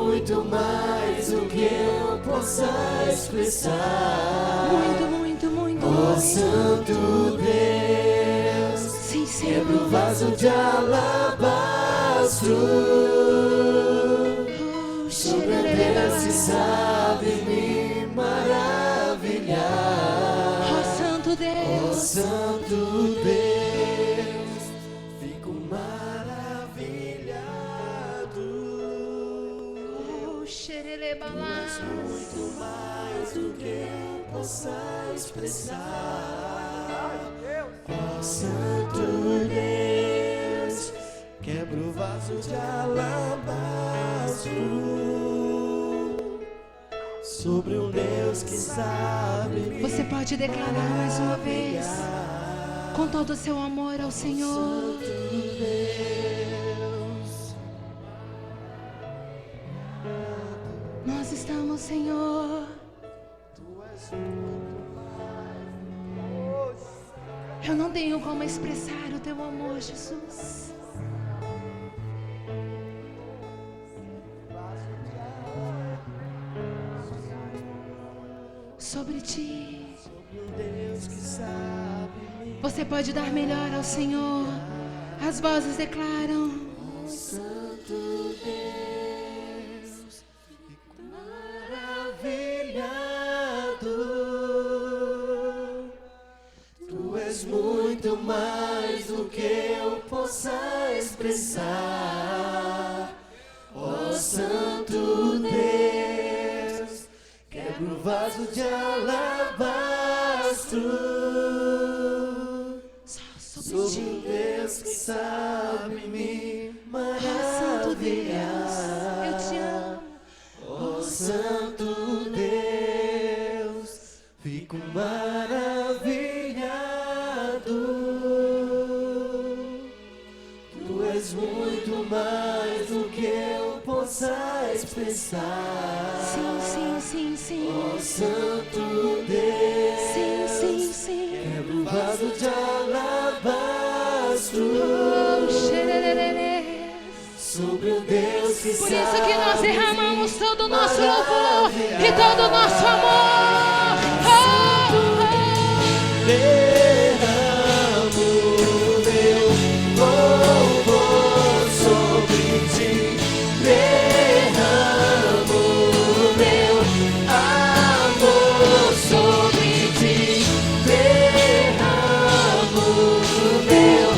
muito mais do que eu possa expressar. Muito Ó Santo Deus, Sim, Senhor. quebra o vaso de alabastro. Sobre a Deus que sabe me maravilhar. Ó Santo Ó Deus. Santo Deus, fico maravilhado. Oh, xerelebalás. Muito mais do que eu possa expressar. Ó Santo Deus, quebra o vaso de alabastro. Sobre um Deus que sabe me Você pode declarar mais uma vez, maravilhar. com todo o seu amor ao Senhor. Santo Deus, Nós estamos, Senhor. Tu és muito mais. Eu não tenho como expressar o teu amor, Jesus. Sobre ti. Sobre um Deus que sabe me Você pode dar melhor ao Senhor. As vozes declaram. Santo Deus, fico maravilhado. Tu és muito mais do que eu possa expressar. Ó Santo Deus, quebra o vaso de alabastro. Sobre um Deus que sabe me Santo Deus, eu te maravilhar. amo. Ó Santo Deus, fico maravilhado. Tu és muito mais do que eu possa expressar. Sim. Ó Santo Deus, Sim. quebra o vaso de alabastro. Oh, xerelelele. Sobre um Deus que Por sabe isso que nós derramamos todo o nosso louvor e todo o nosso amor. derramo meu louvor sobre ti. Derramo meu amor sobre ti. Derramo meu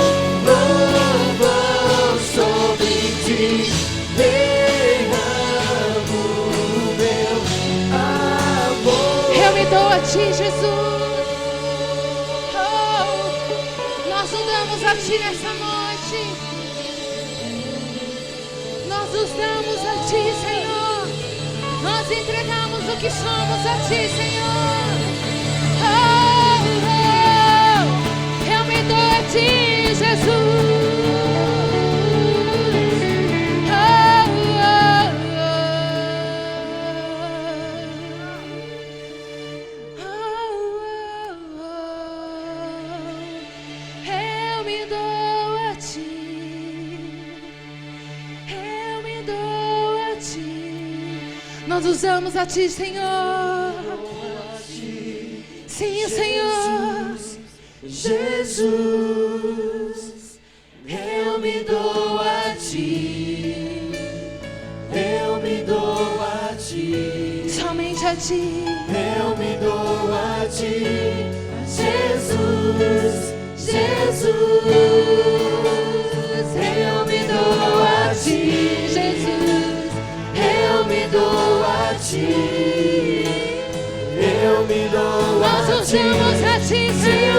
louvor sobre ti. Derramo meu amor. Eu me dou a ti, Jesus. Oh, nós nos damos a ti nessa noite. Nós nos damos a ti, Senhor. Nós entregamos o que somos a ti, Senhor. Eu me dou a ti, Jesus. Eu me dou a ti. Eu me dou a ti. Nós usamos a ti, Senhor. Sim, Senhor. Jesus, eu me dou a ti, eu me dou a ti, Somente a ti. eu me dou a ti, Jesus, Jesus, eu me dou a ti, Jesus, eu me dou a ti, eu me dou Nós a ti. usamos a ti, Senhor.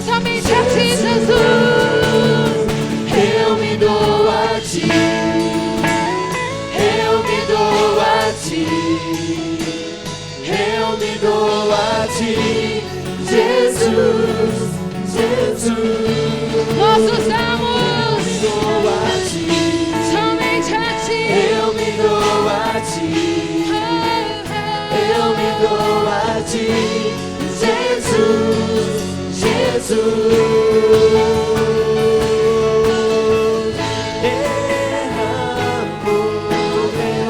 Somente a ti, Jesus. Eu me dou a ti, eu me dou a ti, eu me dou a ti, Jesus, Jesus. Nós usamos Dou a ti, somente a ti. eu me dou a ti, eu me dou a ti, Jesus, Jesus. Derramo meu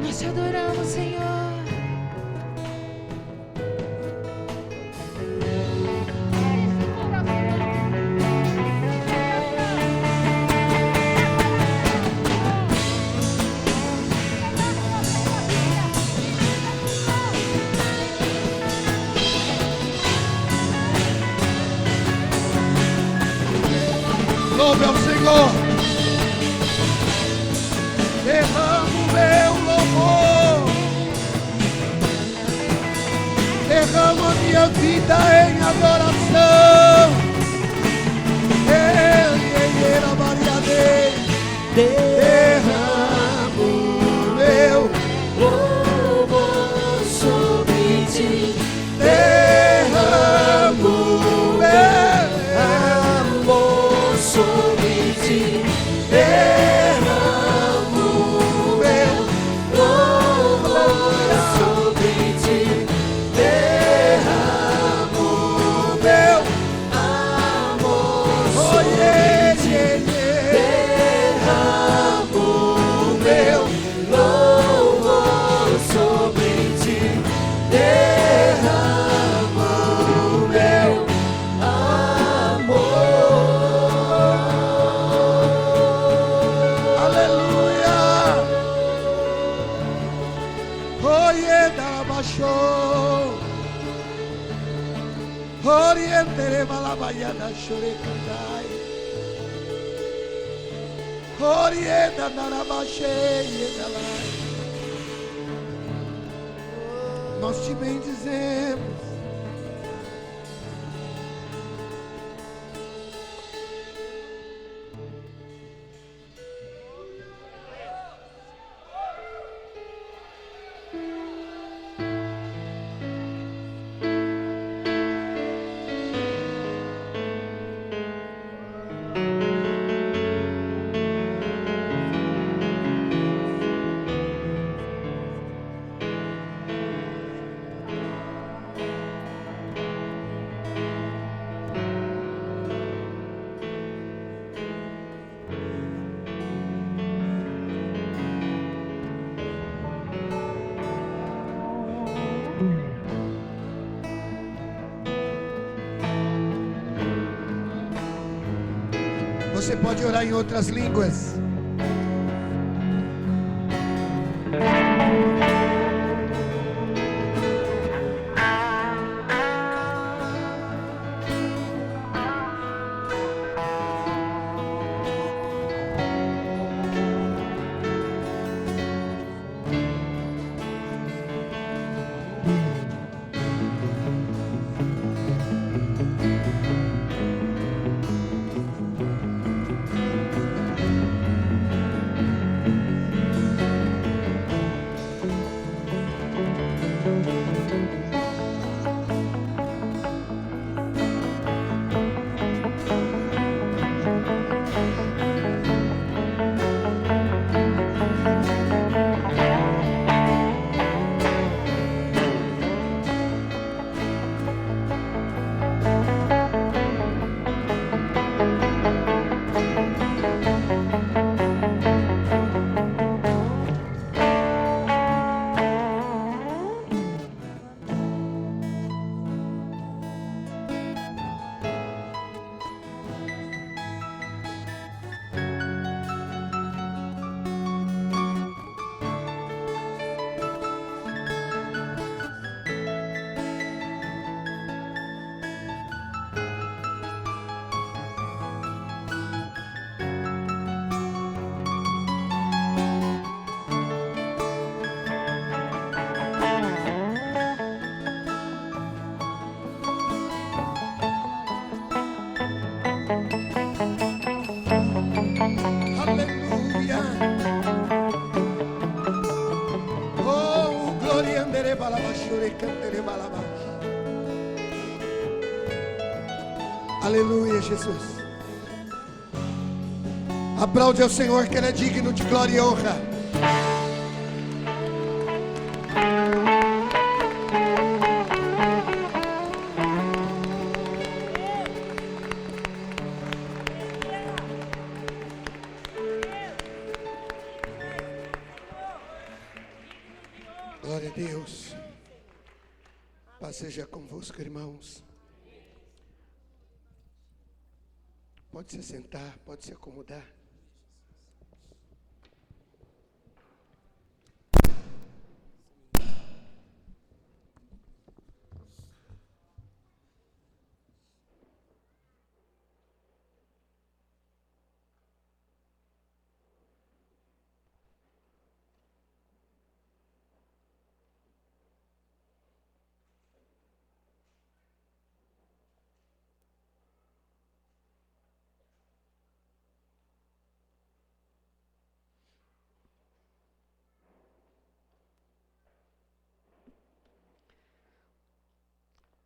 Nós te adoramos, Senhor. Louve ao Senhor. Derramo meu louvor. Derramo a minha vida em adoração. Era Maria Dei. Derramo meu louvor sobre ti. derramo meu Amor sobre ti. derramo meu Louvor sobre ti. derramo meu Amor oh sobre yeah, ti. yeah, yeah. Derramo meu louvor sobre ti. Derramo meu amor. aleluia. Oh yeah, dalabashou. Orientere malabayana shurikandai. Orienta narabashei dalai. Nós te bendizemos. Você pode orar em outras línguas. Aleluia. Oh, glória andere balabashore cantere balabash. Aleluia, Jesus. Aplaude ao Senhor, que Ele é digno de glória e honra. Glória a Deus. Paz seja convosco, irmãos. Pode se sentar, pode se acomodar.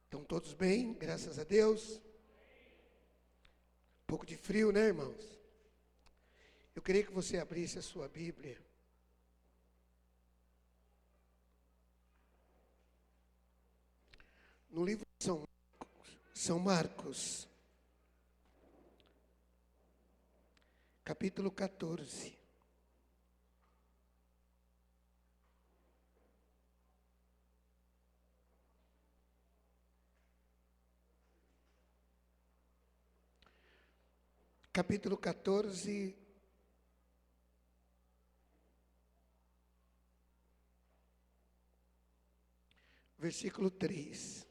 Estão todos bem? Graças a Deus. Um pouco de frio, né, irmãos? Eu queria que você abrisse a sua Bíblia. No livro de São Marcos, capítulo 14. Capítulo 14, versículo 3.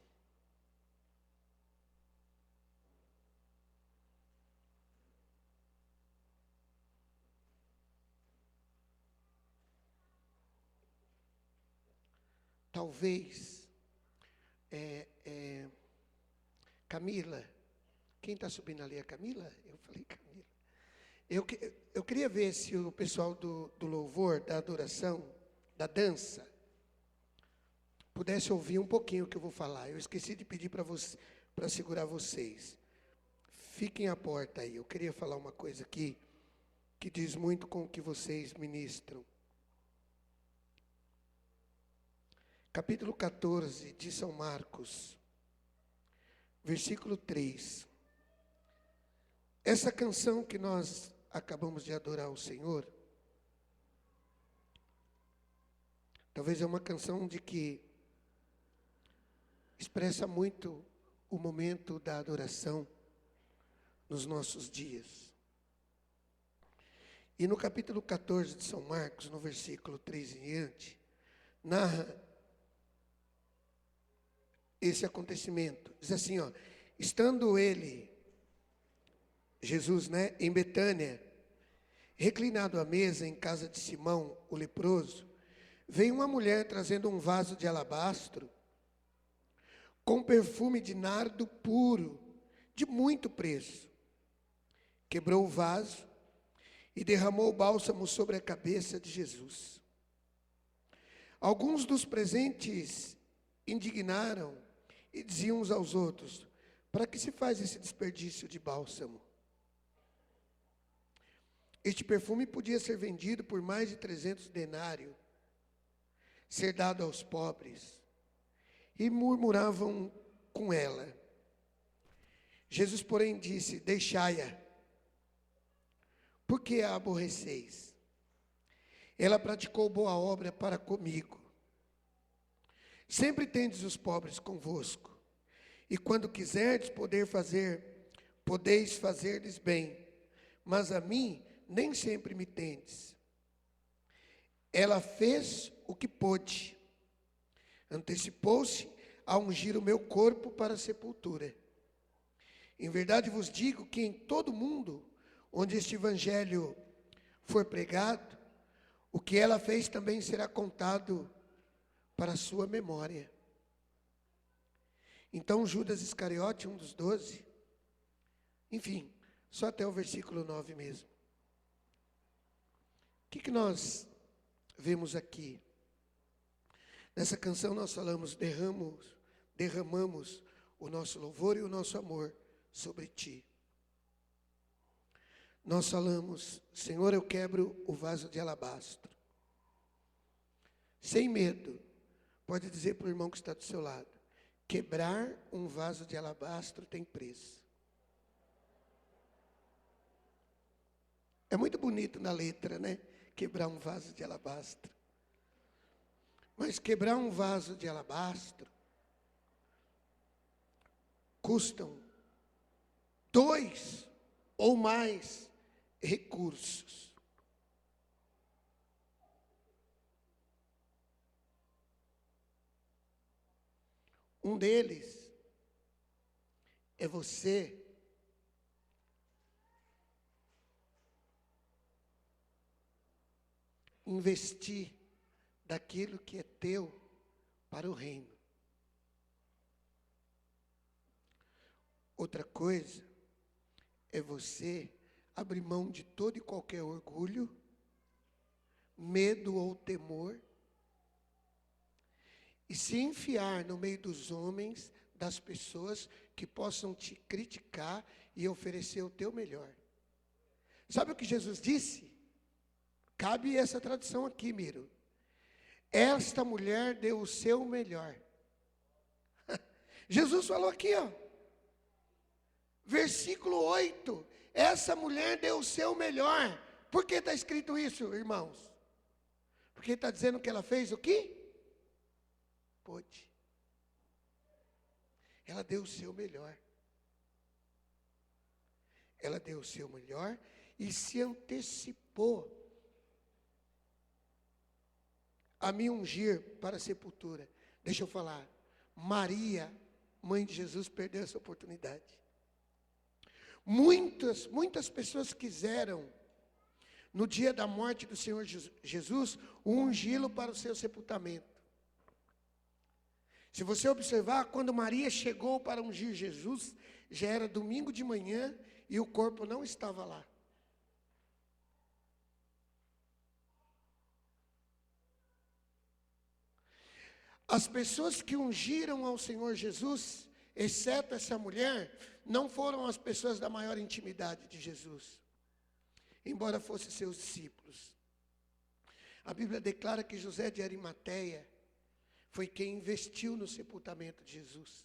Talvez, Camila, quem está subindo ali é a Camila? Eu falei Camila. Eu queria ver se o pessoal do louvor, da adoração, da dança, pudesse ouvir um pouquinho o que eu vou falar. Eu esqueci de pedir para segurar vocês. Fiquem à porta aí. Eu queria falar uma coisa aqui que diz muito com o que vocês ministram. Capítulo 14 de São Marcos, versículo 3. Essa canção que nós acabamos de adorar ao Senhor, talvez é uma canção de que expressa muito o momento da adoração nos nossos dias. E no capítulo 14 de São Marcos, no versículo 3 em diante, narra esse acontecimento. Diz assim, ó: estando ele, Jesus, em Betânia, reclinado à mesa em casa de Simão, o leproso, veio uma mulher trazendo um vaso de alabastro com perfume de nardo puro, de muito preço. Quebrou o vaso e derramou o bálsamo sobre a cabeça de Jesus. Alguns dos presentes indignaram e diziam uns aos outros: para que se faz esse desperdício de bálsamo? Este perfume podia ser vendido por mais de 300 denários, ser dado aos pobres. E murmuravam com ela. Jesus, porém, disse: deixai-a. Por que a aborreceis? Ela praticou boa obra para comigo. Sempre tendes os pobres convosco, e quando quiserdes podeis fazer-lhes bem, mas a mim nem sempre me tendes. Ela fez o que pôde, antecipou-se a ungir o meu corpo para a sepultura. Em verdade vos digo que em todo mundo onde este evangelho for pregado, o que ela fez também será contado para a sua memória. Então Judas Iscariote, um dos 12, enfim, só até o versículo 9 mesmo. O que nós vemos aqui? Nessa canção nós falamos: derramamos o nosso louvor e o nosso amor sobre ti. Nós falamos: Senhor, eu quebro o vaso de alabastro. Sem medo, pode dizer para o irmão que está do seu lado: quebrar um vaso de alabastro tem preço. É muito bonito na letra, quebrar um vaso de alabastro. Mas quebrar um vaso de alabastro custam 2 ou mais recursos. Um deles é você investir daquilo que é teu para o reino. Outra coisa é você abrir mão de todo e qualquer orgulho, medo ou temor, e se enfiar no meio dos homens, das pessoas que possam te criticar e oferecer o teu melhor. Sabe o que Jesus disse? Cabe essa tradução aqui, Miro. Esta mulher deu o seu melhor. Jesus falou aqui, versículo 8. Essa mulher deu o seu melhor. Por que está escrito isso, irmãos? Porque está dizendo que ela fez o quê? Pôde. Ela deu o seu melhor. Ela deu o seu melhor e se antecipou a me ungir para a sepultura. Deixa eu falar. Maria, mãe de Jesus, perdeu essa oportunidade. Muitas pessoas quiseram, no dia da morte do Senhor Jesus, ungí-lo para o seu sepultamento. Se você observar, quando Maria chegou para ungir Jesus, já era domingo de manhã e o corpo não estava lá. As pessoas que ungiram ao Senhor Jesus, exceto essa mulher, não foram as pessoas da maior intimidade de Jesus, embora fossem seus discípulos. A Bíblia declara que José de Arimateia foi quem investiu no sepultamento de Jesus.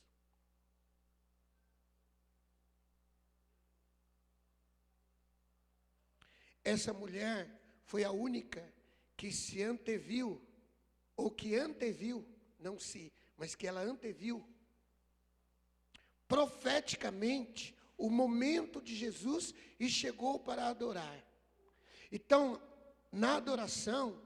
Essa mulher foi a única que se anteviu, ou que anteviu, não se, mas que ela anteviu, profeticamente, o momento de Jesus e chegou para adorar. Então, na adoração,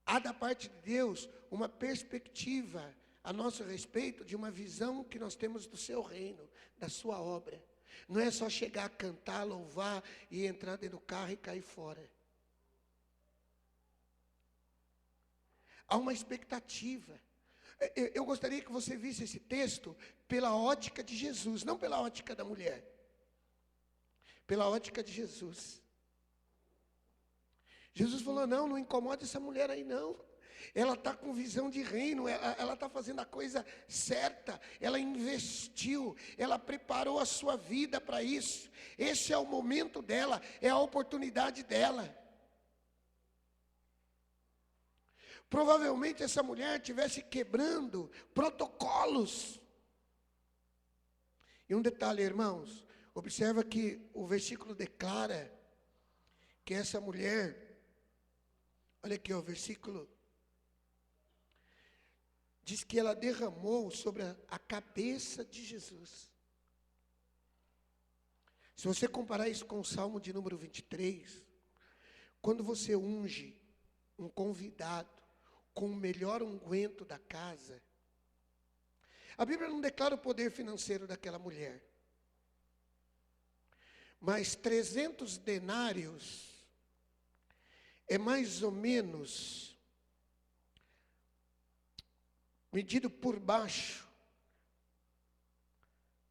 há da parte de Deus uma perspectiva a nosso respeito de uma visão que nós temos do seu reino, da sua obra. Não é só chegar a cantar, louvar e entrar dentro do carro e cair fora. Há uma expectativa. Eu gostaria que você visse esse texto pela ótica de Jesus, não pela ótica da mulher. Pela ótica de Jesus. Jesus falou, não incomode essa mulher aí não. Ela está com visão de reino, ela está fazendo a coisa certa, ela investiu, ela preparou a sua vida para isso. Esse é o momento dela, é a oportunidade dela. Provavelmente essa mulher estivesse quebrando protocolos. E um detalhe, irmãos, observa que o versículo declara que essa mulher, olha aqui, o versículo diz que ela derramou sobre a cabeça de Jesus. Se você comparar isso com o Salmo de número 23, quando você unge um convidado com o melhor unguento da casa, a Bíblia não declara o poder financeiro daquela mulher, mas 300 denários é mais ou menos, medido por baixo,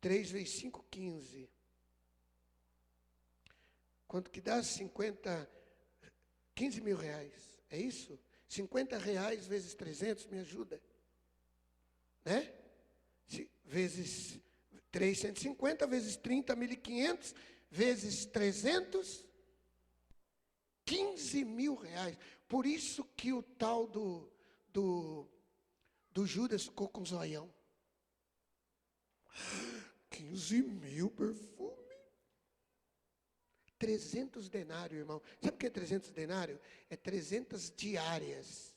3 vezes 5, 15. Quanto que dá? 15 mil reais. É isso? 50 reais vezes 300, me ajuda. Né? Vezes 350, vezes 30, 1.500, vezes 300, 15 mil reais. Por isso que o tal do Judas ficou com zoião. 15 mil perfume. 300 denários, irmão. Sabe o que é 300 denários? É 300 diárias.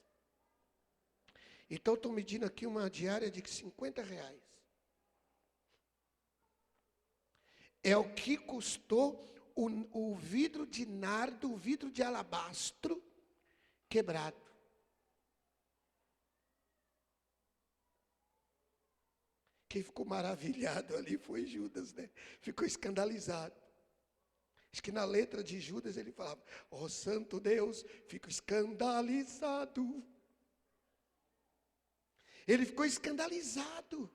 Então, estou medindo aqui uma diária de 50 reais. É o que custou o vidro de nardo, o vidro de alabastro quebrado. Quem ficou maravilhado ali foi Judas, né? Ficou escandalizado. Acho que na letra de Judas ele falava, ó santo Deus, fico escandalizado. Ele ficou escandalizado.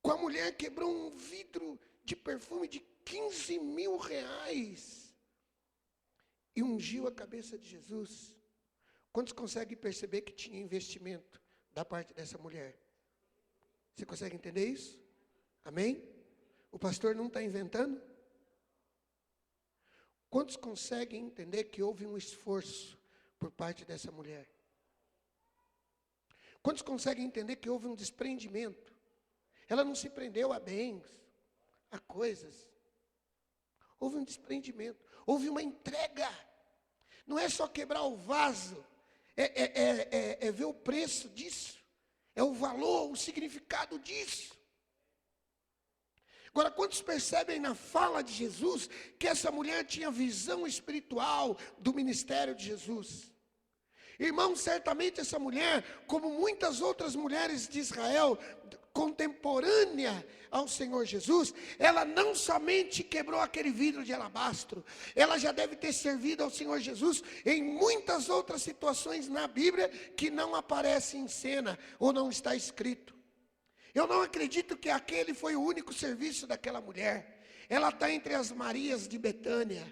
Com a mulher quebrou um vidro de perfume de 15 mil reais. E ungiu a cabeça de Jesus. Quantos conseguem perceber que tinha investimento da parte dessa mulher? Você consegue entender isso? Amém? O pastor não está inventando? Quantos conseguem entender que houve um esforço por parte dessa mulher? Quantos conseguem entender que houve um desprendimento? Ela não se prendeu a bens, a coisas. Houve um desprendimento, houve uma entrega. Não é só quebrar o vaso, é ver o preço disso. É o valor, o significado disso. Agora, quantos percebem na fala de Jesus que essa mulher tinha visão espiritual do ministério de Jesus? Irmão, certamente essa mulher, como muitas outras mulheres de Israel, contemporânea ao Senhor Jesus, ela não somente quebrou aquele vidro de alabastro, ela já deve ter servido ao Senhor Jesus em muitas outras situações na Bíblia que não aparecem em cena ou não está escrito. Eu não acredito que aquele foi o único serviço daquela mulher. Ela está entre as Marias de Betânia.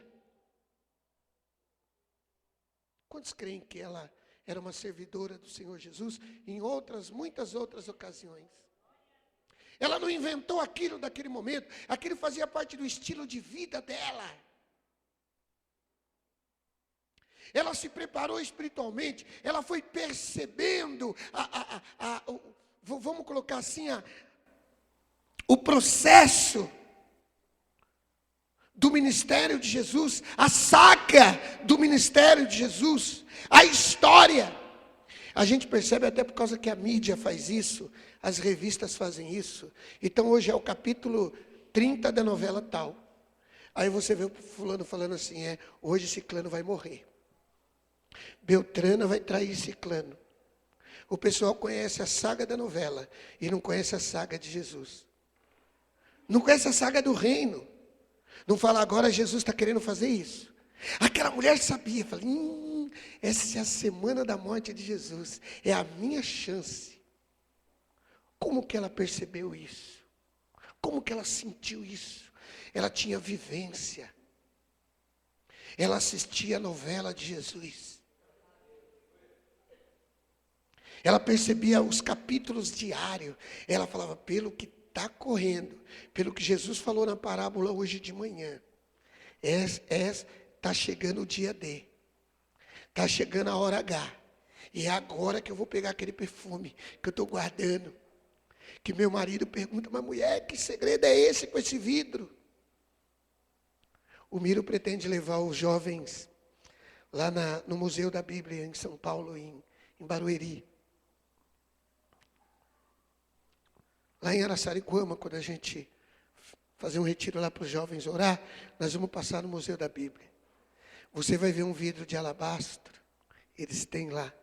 Quantos creem que ela era uma servidora do Senhor Jesus em muitas outras ocasiões? Ela não inventou aquilo daquele momento. Aquilo fazia parte do estilo de vida dela. Ela se preparou espiritualmente. Ela foi percebendo vamos colocar assim, o processo do ministério de Jesus, a saga do ministério de Jesus, a história. A gente percebe até por causa que a mídia faz isso, as revistas fazem isso. Então hoje é o capítulo 30 da novela tal. Aí você vê o fulano falando assim, hoje ciclano vai morrer. Beltrana vai trair ciclano. O pessoal conhece a saga da novela e não conhece a saga de Jesus. Não conhece a saga do reino. Não fala, agora Jesus está querendo fazer isso. Aquela mulher sabia, fala, essa é a semana da morte de Jesus. É a minha chance. Como que ela percebeu isso? Como que ela sentiu isso? Ela tinha vivência. Ela assistia a novela de Jesus. Ela percebia os capítulos diários. Ela falava, pelo que está correndo, pelo que Jesus falou na parábola hoje de manhã, está chegando o dia D. Está chegando a hora H. E é agora que eu vou pegar aquele perfume que eu estou guardando. Que meu marido pergunta, mas mulher, que segredo é esse com esse vidro? O Miro pretende levar os jovens lá no Museu da Bíblia, em São Paulo, em Barueri. Lá em Araçariguama, quando a gente fazer um retiro lá para os jovens orar, nós vamos passar no Museu da Bíblia. Você vai ver um vidro de alabastro, eles têm lá.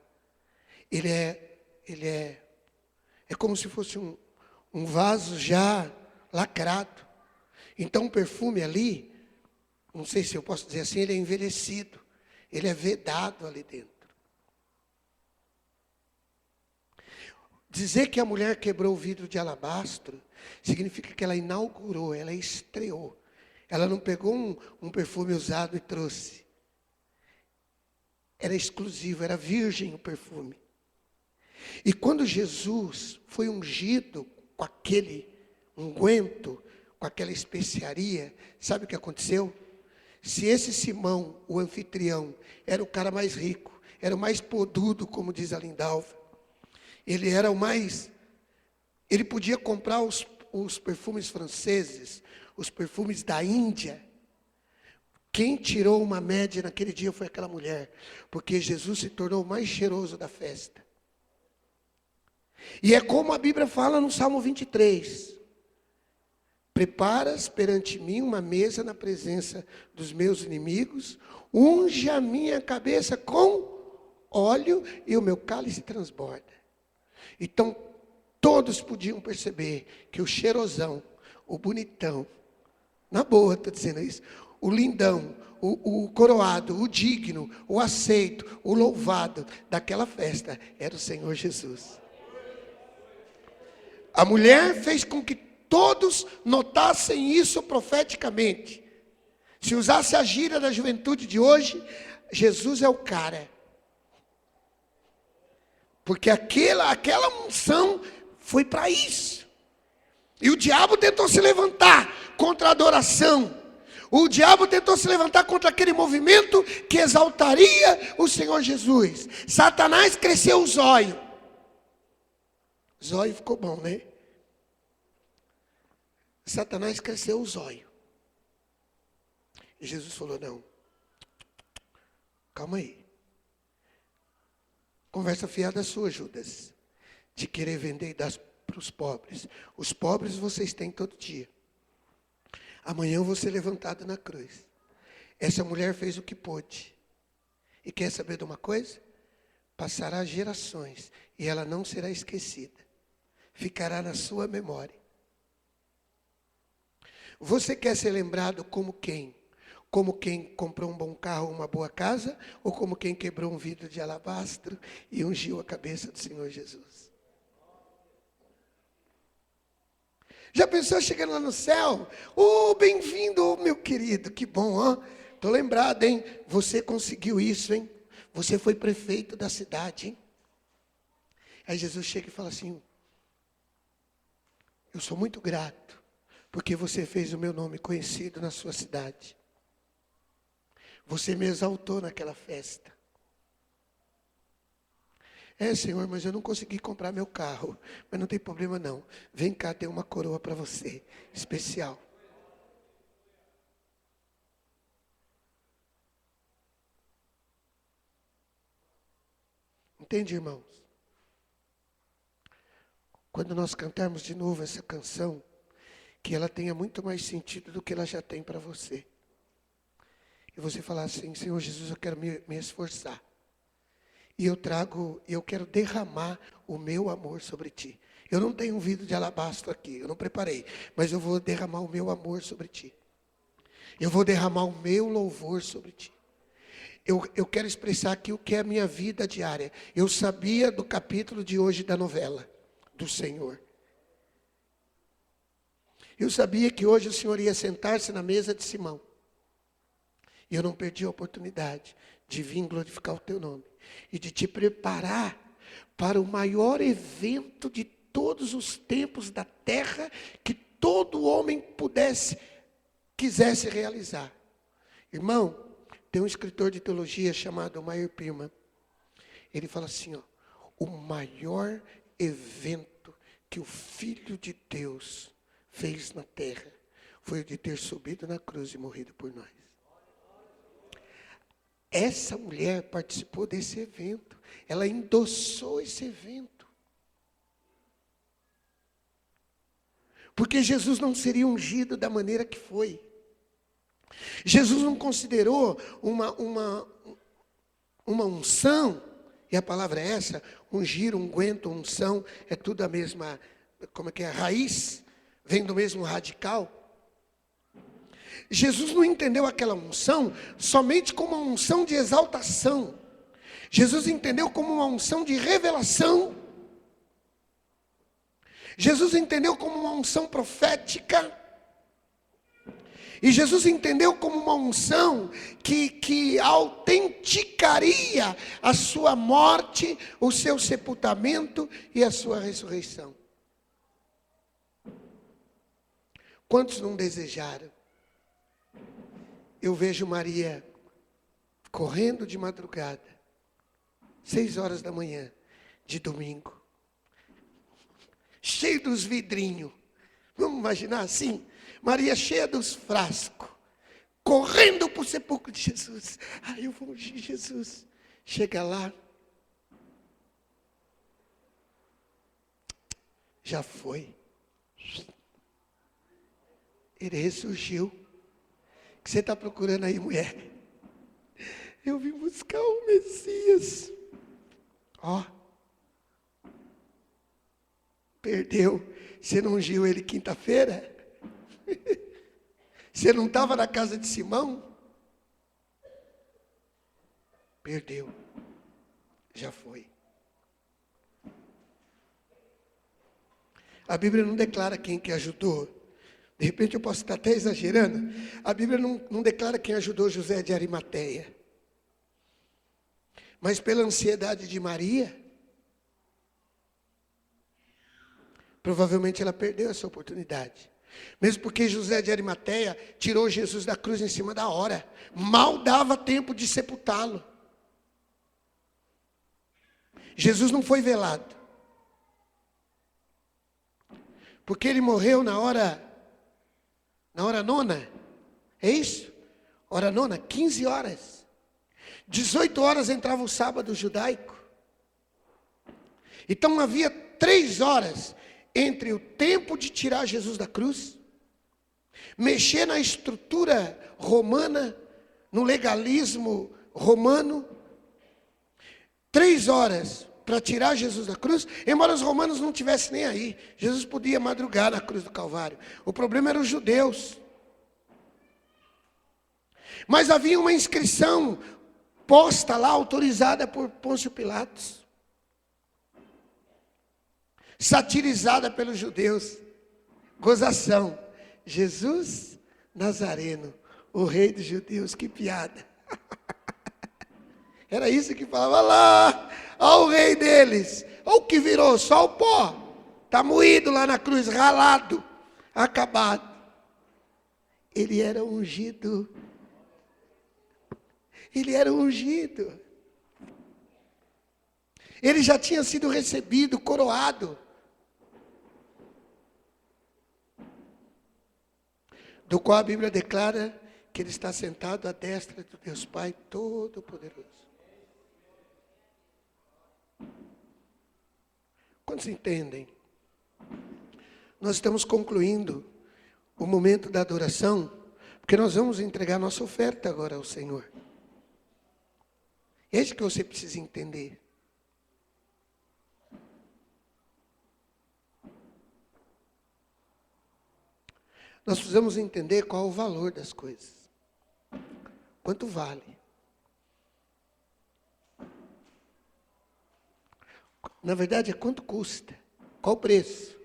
Ele é como se fosse um vaso já lacrado. Então o perfume ali, não sei se eu posso dizer assim, ele é envelhecido. Ele é vedado ali dentro. Dizer que a mulher quebrou o vidro de alabastro, significa que ela inaugurou, ela estreou. Ela não pegou um perfume usado e trouxe. Era exclusivo, era virgem o perfume. E quando Jesus foi ungido com aquele unguento, com aquela especiaria, sabe o que aconteceu? Se esse Simão, o anfitrião, era o cara mais rico, era o mais podudo, como diz a Lindalva, ele era o mais... Ele podia comprar os perfumes franceses, os perfumes da Índia. Quem tirou uma média naquele dia foi aquela mulher, porque Jesus se tornou o mais cheiroso da festa. E é como a Bíblia fala no Salmo 23. Preparas perante mim uma mesa na presença dos meus inimigos, unge a minha cabeça com óleo e o meu cálice transborda. Então, todos podiam perceber que o cheirosão, o bonitão, na boa estou dizendo isso, o lindão, o coroado, o digno, o aceito, o louvado daquela festa era o Senhor Jesus. A mulher fez com que todos notassem isso profeticamente. Se usasse a gíria da juventude de hoje, Jesus é o cara. Porque aquela unção foi para isso. E o diabo tentou se levantar contra a adoração. O diabo tentou se levantar contra aquele movimento que exaltaria o Senhor Jesus. Satanás cresceu o zóio. Zóio ficou bom, né? Satanás cresceu o zóio. E Jesus falou, não. Calma aí. Conversa fiada sua, Judas. De querer vender e dar para os pobres. Os pobres vocês têm todo dia. Amanhã eu vou ser levantado na cruz. Essa mulher fez o que pôde. E quer saber de uma coisa? Passará gerações e ela não será esquecida. Ficará na sua memória. Você quer ser lembrado como quem? Como quem comprou um bom carro, uma boa casa? Ou como quem quebrou um vidro de alabastro e ungiu a cabeça do Senhor Jesus? Já pensou chegando lá no céu? Bem-vindo, meu querido, que bom, ó. Estou lembrado, hein? Você conseguiu isso, hein? Você foi prefeito da cidade, hein? Aí Jesus chega e fala assim, eu sou muito grato, porque você fez o meu nome conhecido na sua cidade. Você me exaltou naquela festa. Senhor, mas eu não consegui comprar meu carro. Mas não tem problema não. Vem cá, tem uma coroa para você, especial. Entende, irmãos? Quando nós cantarmos de novo essa canção, que ela tenha muito mais sentido do que ela já tem para você. e você falar assim: Senhor Jesus, eu quero me esforçar. E eu quero derramar o meu amor sobre ti. Eu não tenho um vidro de alabastro aqui, eu não preparei, mas eu vou derramar o meu amor sobre ti. Eu vou derramar o meu louvor sobre ti. Eu quero expressar aqui o que é a minha vida diária. Eu sabia do capítulo de hoje da novela do Senhor. Eu sabia que hoje o Senhor ia sentar-se na mesa de Simão. E eu não perdi a oportunidade de vir glorificar o teu nome. E de te preparar para o maior evento de todos os tempos da terra que todo homem quisesse realizar. Irmão, tem um escritor de teologia chamado Meyer Pirman. Ele fala assim, ó: o maior evento que o Filho de Deus fez na terra foi o de ter subido na cruz e morrido por nós. Essa mulher participou desse evento. Ela endossou esse evento. Porque Jesus não seria ungido da maneira que foi. Jesus não considerou uma unção, e a palavra é essa: ungir, unguento, unção, é tudo a mesma, raiz, vem do mesmo radical. Jesus não entendeu aquela unção somente como uma unção de exaltação. Jesus entendeu como uma unção de revelação. Jesus entendeu como uma unção profética. E Jesus entendeu como uma unção que autenticaria a sua morte, o seu sepultamento e a sua ressurreição. Quantos não desejaram? Eu vejo Maria correndo de madrugada, 6 horas da manhã, de domingo, cheio dos vidrinhos. Vamos imaginar assim? Maria cheia dos frascos, correndo para o sepulcro de Jesus. Eu vou ungir Jesus. Chega lá, já foi. Ele ressurgiu. O que você está procurando aí, mulher? Eu vim buscar o Messias. Perdeu. Você não ungiu ele quinta-feira? Você não estava na casa de Simão? Perdeu. Já foi. A Bíblia não declara quem que ajudou. De repente eu posso estar até exagerando. A Bíblia não declara quem ajudou José de Arimateia. Mas pela ansiedade de Maria, provavelmente ela perdeu essa oportunidade. Mesmo porque José de Arimateia tirou Jesus da cruz em cima da hora. Mal dava tempo de sepultá-lo. Jesus não foi velado. Porque ele morreu na hora nona. É isso? Hora nona, 15 horas. 18 horas entrava o sábado judaico. Então havia 3 horas entre o tempo de tirar Jesus da cruz, mexer na estrutura romana, no legalismo romano, 3 horas para tirar Jesus da cruz, embora os romanos não tivessem nem aí. Jesus podia madrugar na cruz do Calvário. O problema eram os judeus. Mas havia uma inscrição posta lá, autorizada por Pôncio Pilatos, satirizada pelos judeus. Gozação: Jesus Nazareno, o rei dos judeus. Que piada. Era isso que falava lá. Olha o rei deles. Olha o que virou, só o pó. Está moído lá na cruz, ralado, acabado. Ele era ungido. Ele era ungido. Ele já tinha sido recebido, coroado. Do qual a Bíblia declara que ele está sentado à destra do Deus Pai Todo-Poderoso. Quantos entendem? Nós estamos concluindo o momento da adoração, Porque nós vamos entregar nossa oferta agora ao Senhor. É isso que você precisa entender. Nós precisamos entender qual é o valor das coisas. Quanto vale? Na verdade, é quanto custa. Qual o preço?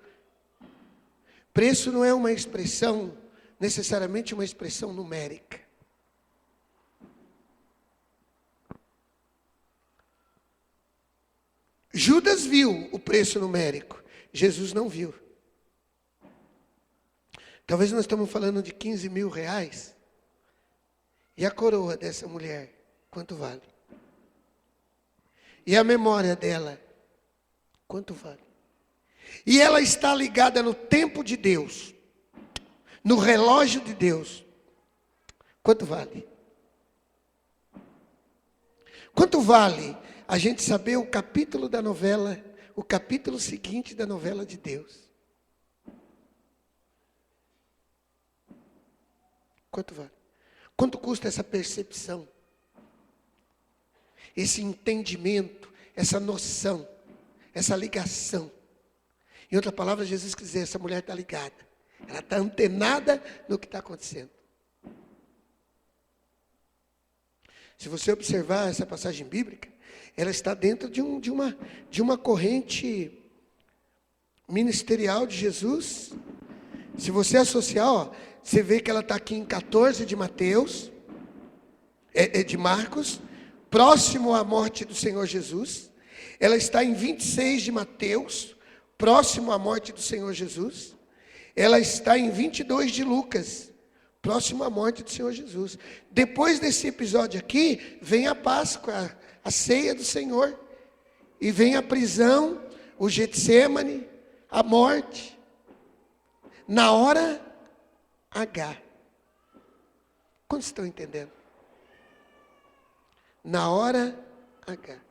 Preço não é uma expressão, necessariamente uma expressão numérica. Judas viu o preço numérico, Jesus não viu. Talvez nós estamos falando de 15 mil reais. E a coroa dessa mulher, quanto vale? E a memória dela, quanto vale? E ela está ligada no tempo de Deus, no relógio de Deus. Quanto vale? Quanto vale a gente saber o capítulo da novela, o capítulo seguinte da novela de Deus? Quanto vale? Quanto custa essa percepção? Esse entendimento, essa noção, essa ligação. Em outra palavra, Jesus quis dizer, essa mulher está ligada. Ela está antenada no que está acontecendo. Se você observar essa passagem bíblica, ela está dentro de uma corrente ministerial de Jesus. Se você associar, você vê que ela está aqui em 14 de Mateus, de Marcos, próximo à morte do Senhor Jesus. Ela está em 26 de Mateus, próximo à morte do Senhor Jesus. Ela está em 22 de Lucas, próximo à morte do Senhor Jesus. Depois desse episódio aqui, vem a Páscoa, a ceia do Senhor. E vem a prisão, o Getsêmani, a morte. Na hora H. Quantos estão entendendo? Na hora H.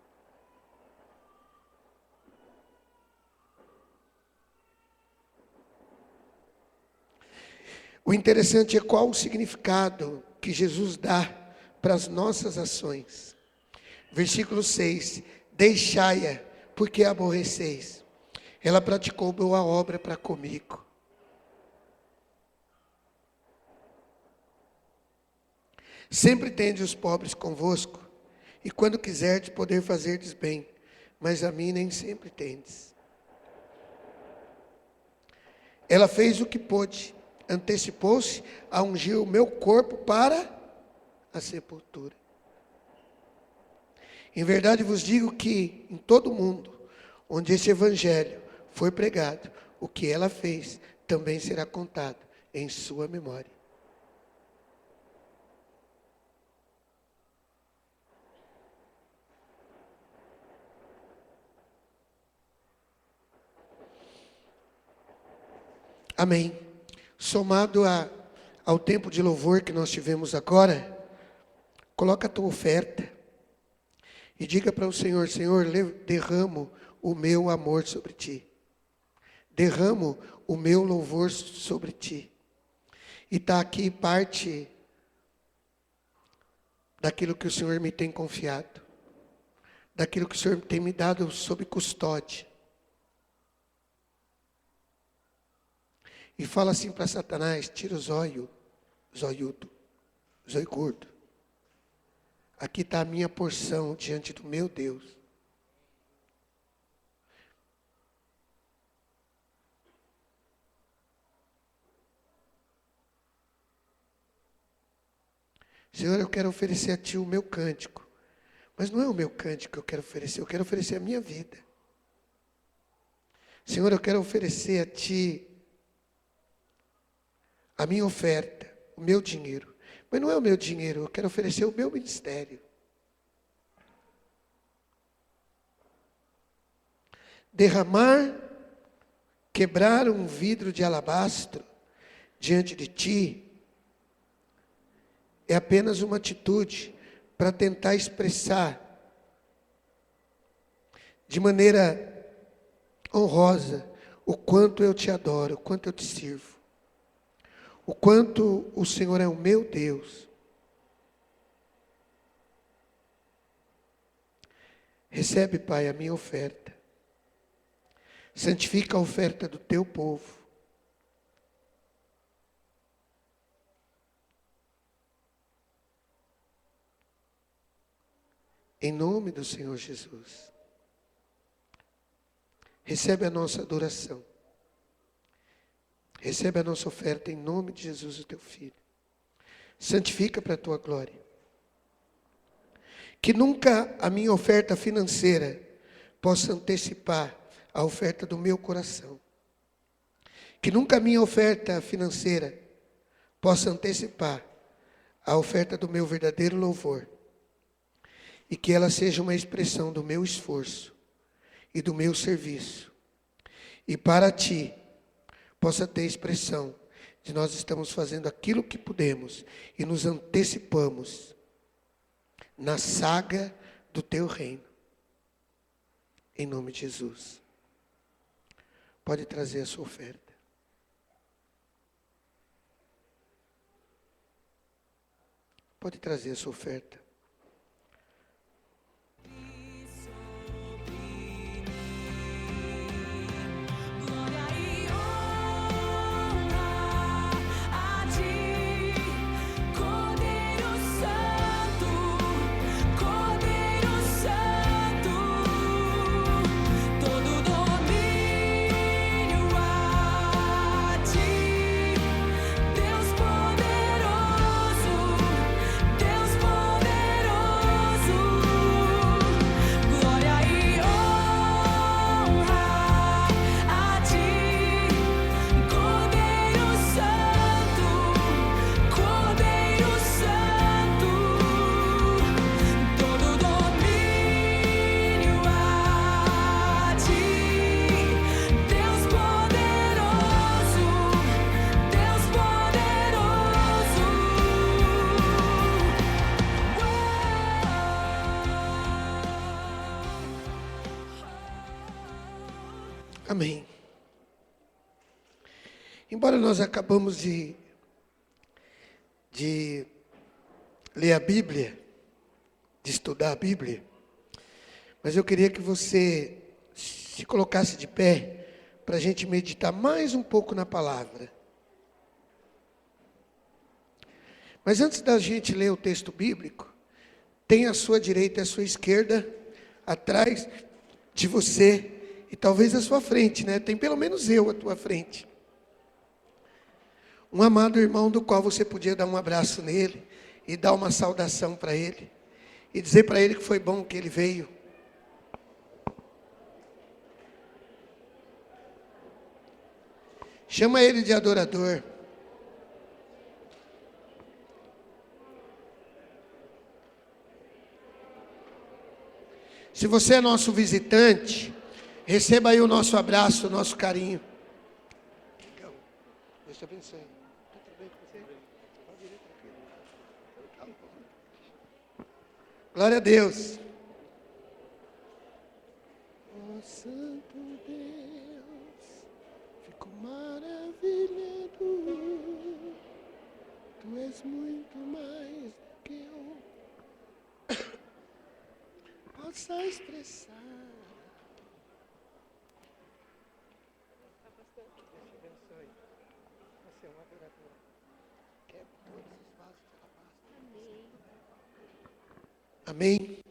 O interessante é qual o significado que Jesus dá para as nossas ações. Versículo 6. Deixai-a, porque a aborreceis. Ela praticou boa obra para comigo. Sempre tendes os pobres convosco, e quando quiserdes poder fazer-lhes bem, mas a mim nem sempre tendes. Ela fez o que pôde, antecipou-se a ungir o meu corpo para a sepultura. Em verdade vos digo que em todo o mundo, onde esse evangelho foi pregado, o que ela fez também será contado em sua memória. Amém. Somado ao tempo de louvor que nós tivemos agora, coloca a tua oferta e diga para o Senhor, Senhor, derramo o meu amor sobre ti. Derramo o meu louvor sobre ti. E está aqui parte daquilo que o Senhor me tem confiado. Daquilo que o Senhor tem me dado sob custódia. E fala assim para Satanás, tira o zóio gordo. Aqui está a minha porção diante do meu Deus. Senhor, eu quero oferecer a Ti o meu cântico. Mas não é o meu cântico que eu quero oferecer a minha vida. Senhor, eu quero oferecer a Ti a minha oferta, o meu dinheiro. Mas não é o meu dinheiro, eu quero oferecer o meu ministério. Derramar, quebrar um vidro de alabastro diante de ti, é apenas uma atitude para tentar expressar de maneira honrosa o quanto eu te adoro, o quanto eu te sirvo. o quanto o Senhor é o meu Deus. Recebe, Pai, a minha oferta. Santifica a oferta do teu povo. Em nome do Senhor Jesus. Recebe a nossa adoração. Recebe a nossa oferta em nome de Jesus, o teu Filho. Santifica para a tua glória. Que nunca a minha oferta financeira possa antecipar a oferta do meu coração. Que nunca a minha oferta financeira possa antecipar a oferta do meu verdadeiro louvor. E que ela seja uma expressão do meu esforço e do meu serviço. E para ti, possa ter expressão de nós estamos fazendo aquilo que podemos e nos antecipamos na saga do teu reino. Em nome de Jesus. Pode trazer a sua oferta. Pode trazer a sua oferta. Amém. Embora nós acabamos de ler a Bíblia, de estudar a Bíblia, mas eu queria que você se colocasse de pé para a gente meditar mais um pouco na palavra. Mas antes da gente ler o texto bíblico, tem à sua direita e à sua esquerda, atrás de você, e talvez à sua frente, né? Tem pelo menos eu à tua frente. Um amado irmão do qual você podia dar um abraço nele, e dar uma saudação para ele, e dizer para ele que foi bom que ele veio. Chama ele de adorador. Se você é nosso visitante, receba aí o nosso abraço, o nosso carinho. Deus te abençoe. Tudo bem com você? Pode ir, tranquilo. Glória a Deus. Oh, Santo Deus, fico maravilhado. Tu és muito mais do que eu possa expressar. Você é um adorador. Quebra todos os vasos de alabastro. Amém. Amém.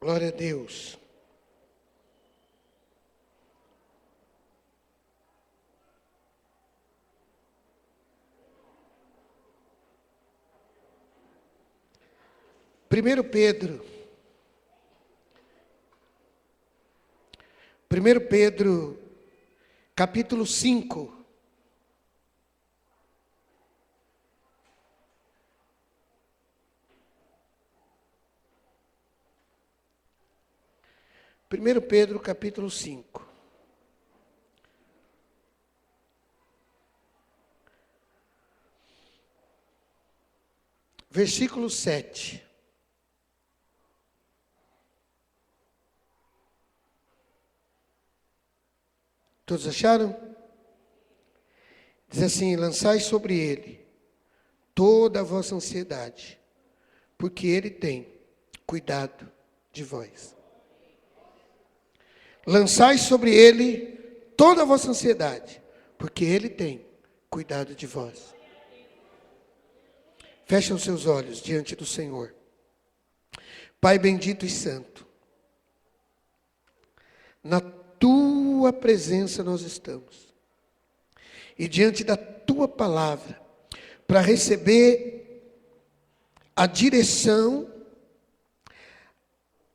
Glória a Deus. Primeiro Pedro, capítulo 5. 1 Pedro capítulo 5. Versículo 7. Todos acharam? Diz assim: lançai sobre ele toda a vossa ansiedade, porque ele tem cuidado de vós. Lançai sobre ele toda a vossa ansiedade, porque ele tem cuidado de vós. Fecha os seus olhos diante do Senhor. Pai bendito e santo, na tua presença nós estamos, e diante da tua palavra, para receber a direção,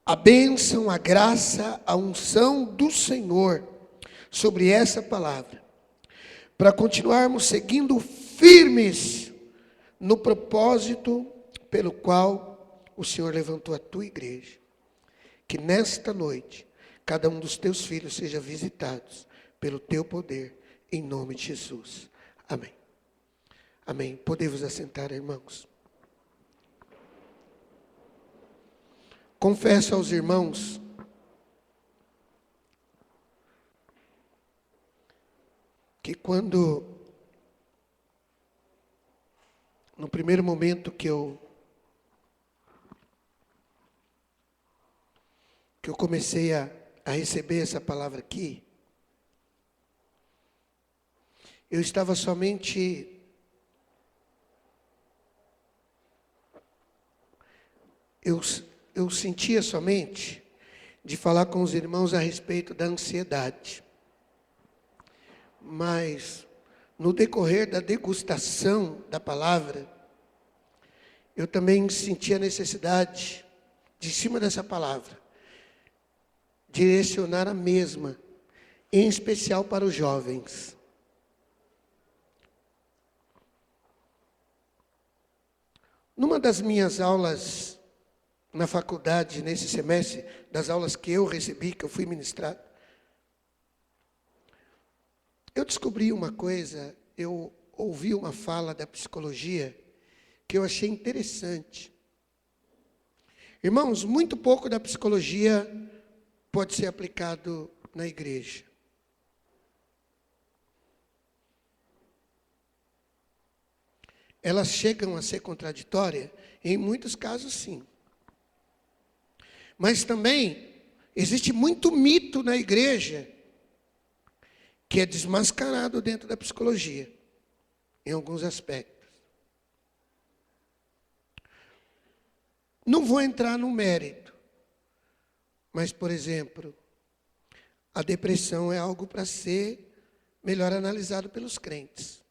a bênção, a graça, a unção do Senhor sobre essa palavra, para continuarmos seguindo firmes no propósito pelo qual o Senhor levantou a tua igreja. Que nesta noite, cada um dos teus filhos seja visitados pelo teu poder, em nome de Jesus. Amém. Amém. Podemos assentar, irmãos. Confesso aos irmãos que no primeiro momento que eu comecei a receber essa palavra aqui, eu estava somente eu sentia somente de falar com os irmãos a respeito da ansiedade. Mas no decorrer da degustação da palavra, eu também senti a necessidade, de cima dessa palavra, direcionar a mesma, em especial para os jovens. Numa das minhas aulas na faculdade, nesse semestre, das aulas que eu recebi, que eu fui ministrado, eu descobri uma coisa, eu ouvi uma fala da psicologia que eu achei interessante. Irmãos, muito pouco da psicologia pode ser aplicado na igreja. Elas chegam a ser contraditórias, em muitos casos sim. Mas também existe muito mito na igreja que é desmascarado dentro da psicologia, em alguns aspectos. Não vou entrar no mérito, mas, por exemplo, a depressão é algo para ser melhor analisado pelos crentes.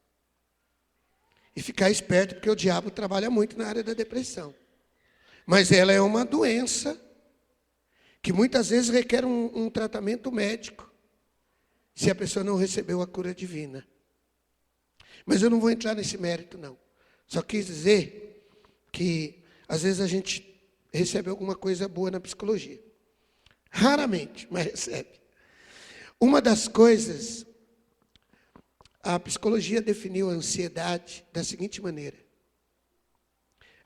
E ficar esperto, porque o diabo trabalha muito na área da depressão. Mas ela é uma doença que muitas vezes requer um tratamento médico, se a pessoa não recebeu a cura divina. Mas eu não vou entrar nesse mérito, não. Só quis dizer que, às vezes, a gente recebe alguma coisa boa na psicologia. Raramente, mas recebe. Uma das coisas, a psicologia definiu a ansiedade da seguinte maneira: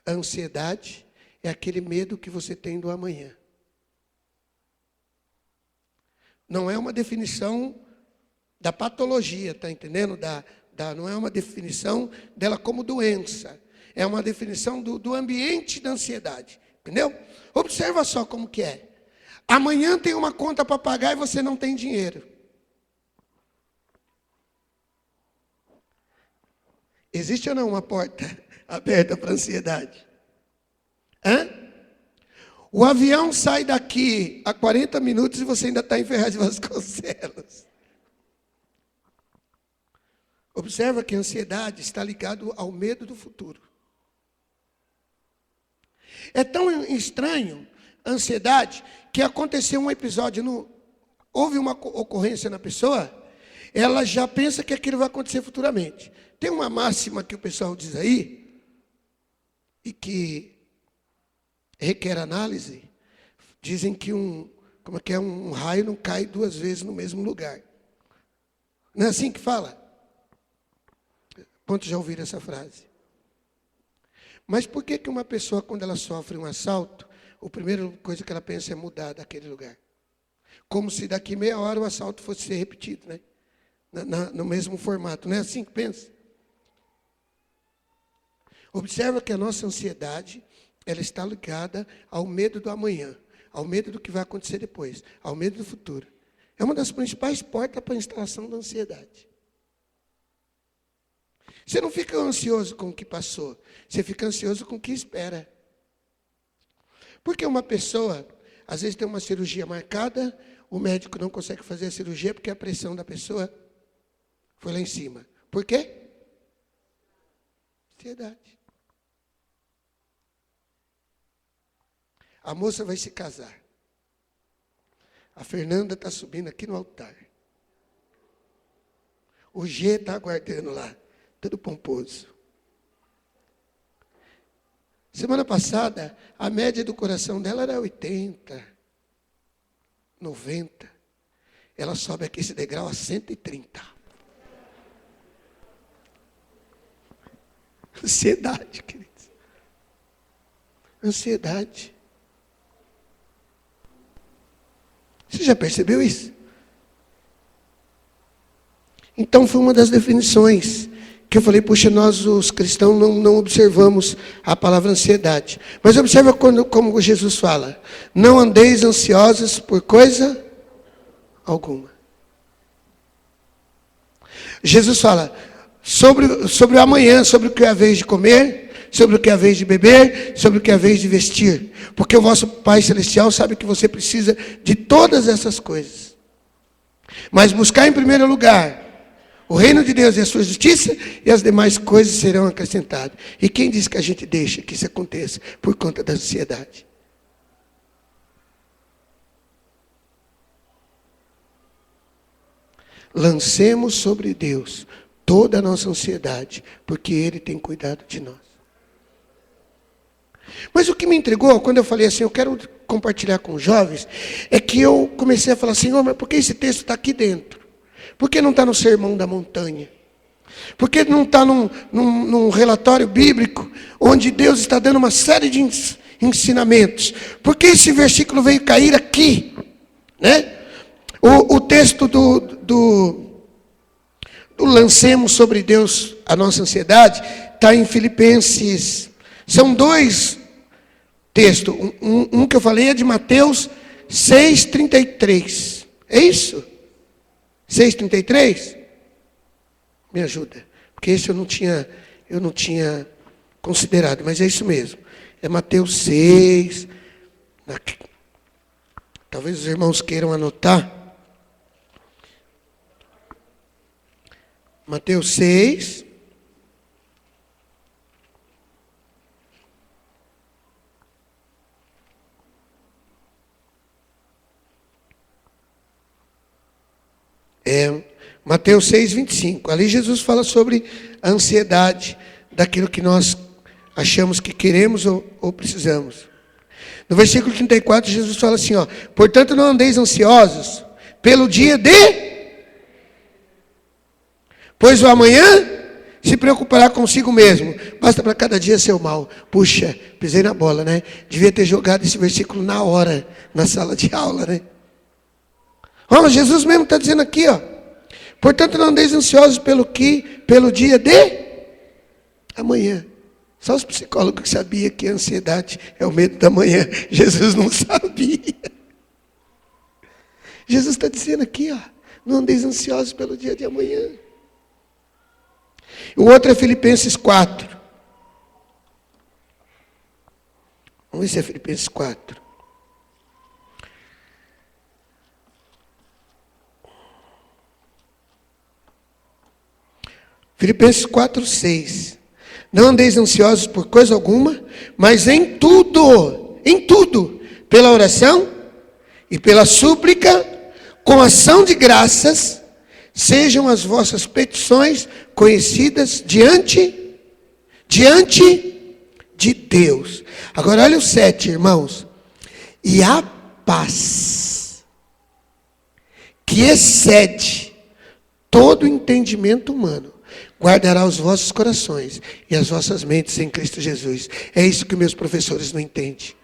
a ansiedade é aquele medo que você tem do amanhã. Não é uma definição da patologia, está entendendo? Não é uma definição dela como doença. É uma definição do ambiente da ansiedade. Entendeu? Observa só como que é. Amanhã tem uma conta para pagar e você não tem dinheiro. Existe ou não uma porta aberta para a ansiedade? Hã? O avião sai daqui a 40 minutos e você ainda está em Ferraz de Vasconcelos. Observa que a ansiedade está ligada ao medo do futuro. É tão estranho a ansiedade que aconteceu um episódio, houve uma ocorrência na pessoa, ela já pensa que aquilo vai acontecer futuramente. Tem uma máxima que o pessoal diz aí, e que requer análise. Dizem que Como é que é? Um raio não cai duas vezes no mesmo lugar. Não é assim que fala? Quantos já ouviram essa frase? Mas por que uma pessoa, quando ela sofre um assalto, a primeira coisa que ela pensa é mudar daquele lugar? Como se daqui meia hora o assalto fosse ser repetido, né? No mesmo formato. Não é assim que pensa? Observa que a nossa ansiedade, ela está ligada ao medo do amanhã, ao medo do que vai acontecer depois, ao medo do futuro. É uma das principais portas para a instalação da ansiedade. Você não fica ansioso com o que passou, você fica ansioso com o que espera. Porque uma pessoa, às vezes tem uma cirurgia marcada, o médico não consegue fazer a cirurgia porque a pressão da pessoa foi lá em cima. Por quê? Ansiedade. A moça vai se casar. A Fernanda está subindo aqui no altar. O G está aguardando lá, todo pomposo. Semana passada, a média do coração dela era 80, 90. Ela sobe aqui esse degrau a 130. Ansiedade, queridos. Ansiedade. Você já percebeu isso? Então foi uma das definições que eu falei, puxa, nós os cristãos não observamos a palavra ansiedade. Mas observa como Jesus fala, não andeis ansiosos por coisa alguma. Jesus fala sobre o amanhã, sobre o que é a vez de comer, sobre o que é a vez de beber, sobre o que é a vez de vestir. Porque o vosso Pai Celestial sabe que você precisa de todas essas coisas. Mas buscar em primeiro lugar o reino de Deus e a sua justiça, e as demais coisas serão acrescentadas. E quem diz que a gente deixa que isso aconteça por conta da ansiedade? Lancemos sobre Deus toda a nossa ansiedade, porque Ele tem cuidado de nós. Mas o que me intrigou, quando eu falei assim, eu quero compartilhar com os jovens, é que eu comecei a falar, Senhor, mas por que esse texto está aqui dentro? Por que não está no Sermão da Montanha? Por que não está num relatório bíblico, onde Deus está dando uma série de ensinamentos? Por que esse versículo veio cair aqui? Né? O texto do lancemos sobre Deus a nossa ansiedade, está em Filipenses. São dois textos. Um que eu falei é de Mateus 6,33. É isso? 6,33? Me ajuda. Porque esse eu não tinha considerado, mas é isso mesmo. É Mateus 6. Talvez os irmãos queiram anotar. Mateus 6. Mateus 6, 25. Ali Jesus fala sobre a ansiedade daquilo que nós achamos que queremos ou precisamos. No versículo 34, Jesus fala assim, ó, portanto não andeis ansiosos pelo dia pois o amanhã se preocupará consigo mesmo. Basta para cada dia seu mal. Puxa, pisei na bola, né? Devia ter jogado esse versículo na hora, na sala de aula, né? Olha, Jesus mesmo está dizendo aqui, ó. Portanto, não andeis ansiosos pelo dia amanhã. Só os psicólogos que sabiam que a ansiedade é o medo da manhã. Jesus não sabia. Jesus está dizendo aqui, ó. Não andeis ansiosos pelo dia de amanhã. O outro é Filipenses 4. Vamos ver se é Filipenses 4. Filipenses 4, 6. Não andeis ansiosos por coisa alguma, mas em tudo, pela oração e pela súplica, com ação de graças, sejam as vossas petições conhecidas diante de Deus. Agora olha o 7, irmãos. E a paz que excede todo entendimento humano, guardará os vossos corações e as vossas mentes em Cristo Jesus. É isso que meus professores não entendem.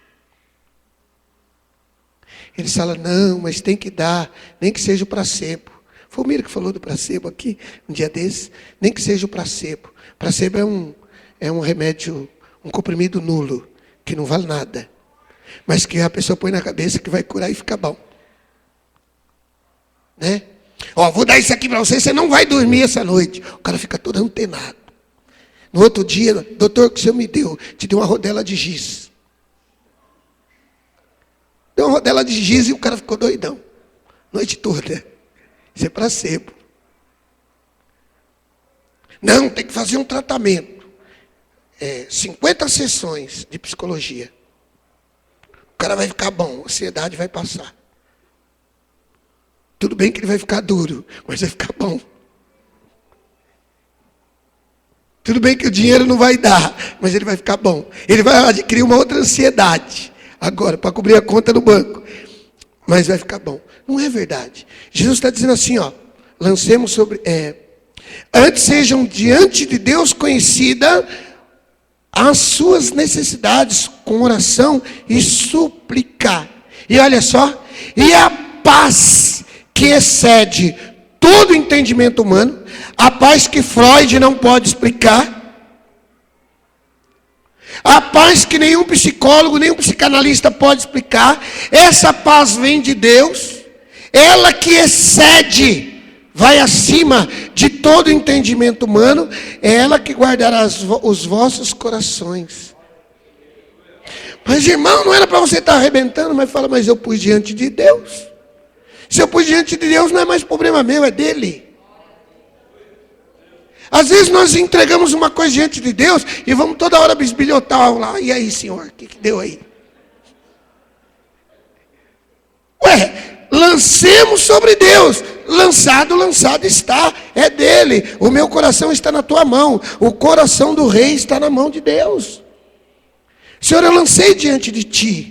Eles falam, não, mas tem que dar, nem que seja o placebo. Foi o Miro que falou do placebo aqui, um dia desses. Nem que seja o placebo. Placebo é um remédio, um comprimido nulo, que não vale nada. Mas que a pessoa põe na cabeça que vai curar e fica bom. Né? Ó, vou dar isso aqui para você, você não vai dormir essa noite. O cara fica todo antenado. No outro dia, doutor, o que o senhor me deu? Te deu uma rodela de giz. Deu uma rodela de giz e o cara ficou doidão. Noite toda. Isso é placebo. Não, tem que fazer um tratamento. 50 sessões de psicologia. O cara vai ficar bom, a ansiedade vai passar. Tudo bem que ele vai ficar duro, mas vai ficar bom. Tudo bem que o dinheiro não vai dar, mas ele vai ficar bom. Ele vai adquirir uma outra ansiedade. Agora, para cobrir a conta no banco. Mas vai ficar bom. Não é verdade. Jesus está dizendo assim, ó. Lancemos sobre... antes sejam diante de Deus conhecida as suas necessidades com oração e súplica. E olha só. E a paz que excede todo entendimento humano. A paz que Freud não pode explicar. A paz que nenhum psicólogo, nenhum psicanalista pode explicar. Essa paz vem de Deus. Ela que excede, vai acima de todo entendimento humano. É ela que guardará os vossos corações. Mas irmão, não era para você estar arrebentando, mas fala, mas eu pus diante de Deus. Se eu pus diante de Deus, não é mais problema meu, é dele. Às vezes nós entregamos uma coisa diante de Deus e vamos toda hora bisbilhotar lá. E aí, Senhor, o que deu aí? Ué, lancemos sobre Deus. Lançado está. É dele. O meu coração está na tua mão. O coração do rei está na mão de Deus. Senhor, eu lancei diante de ti.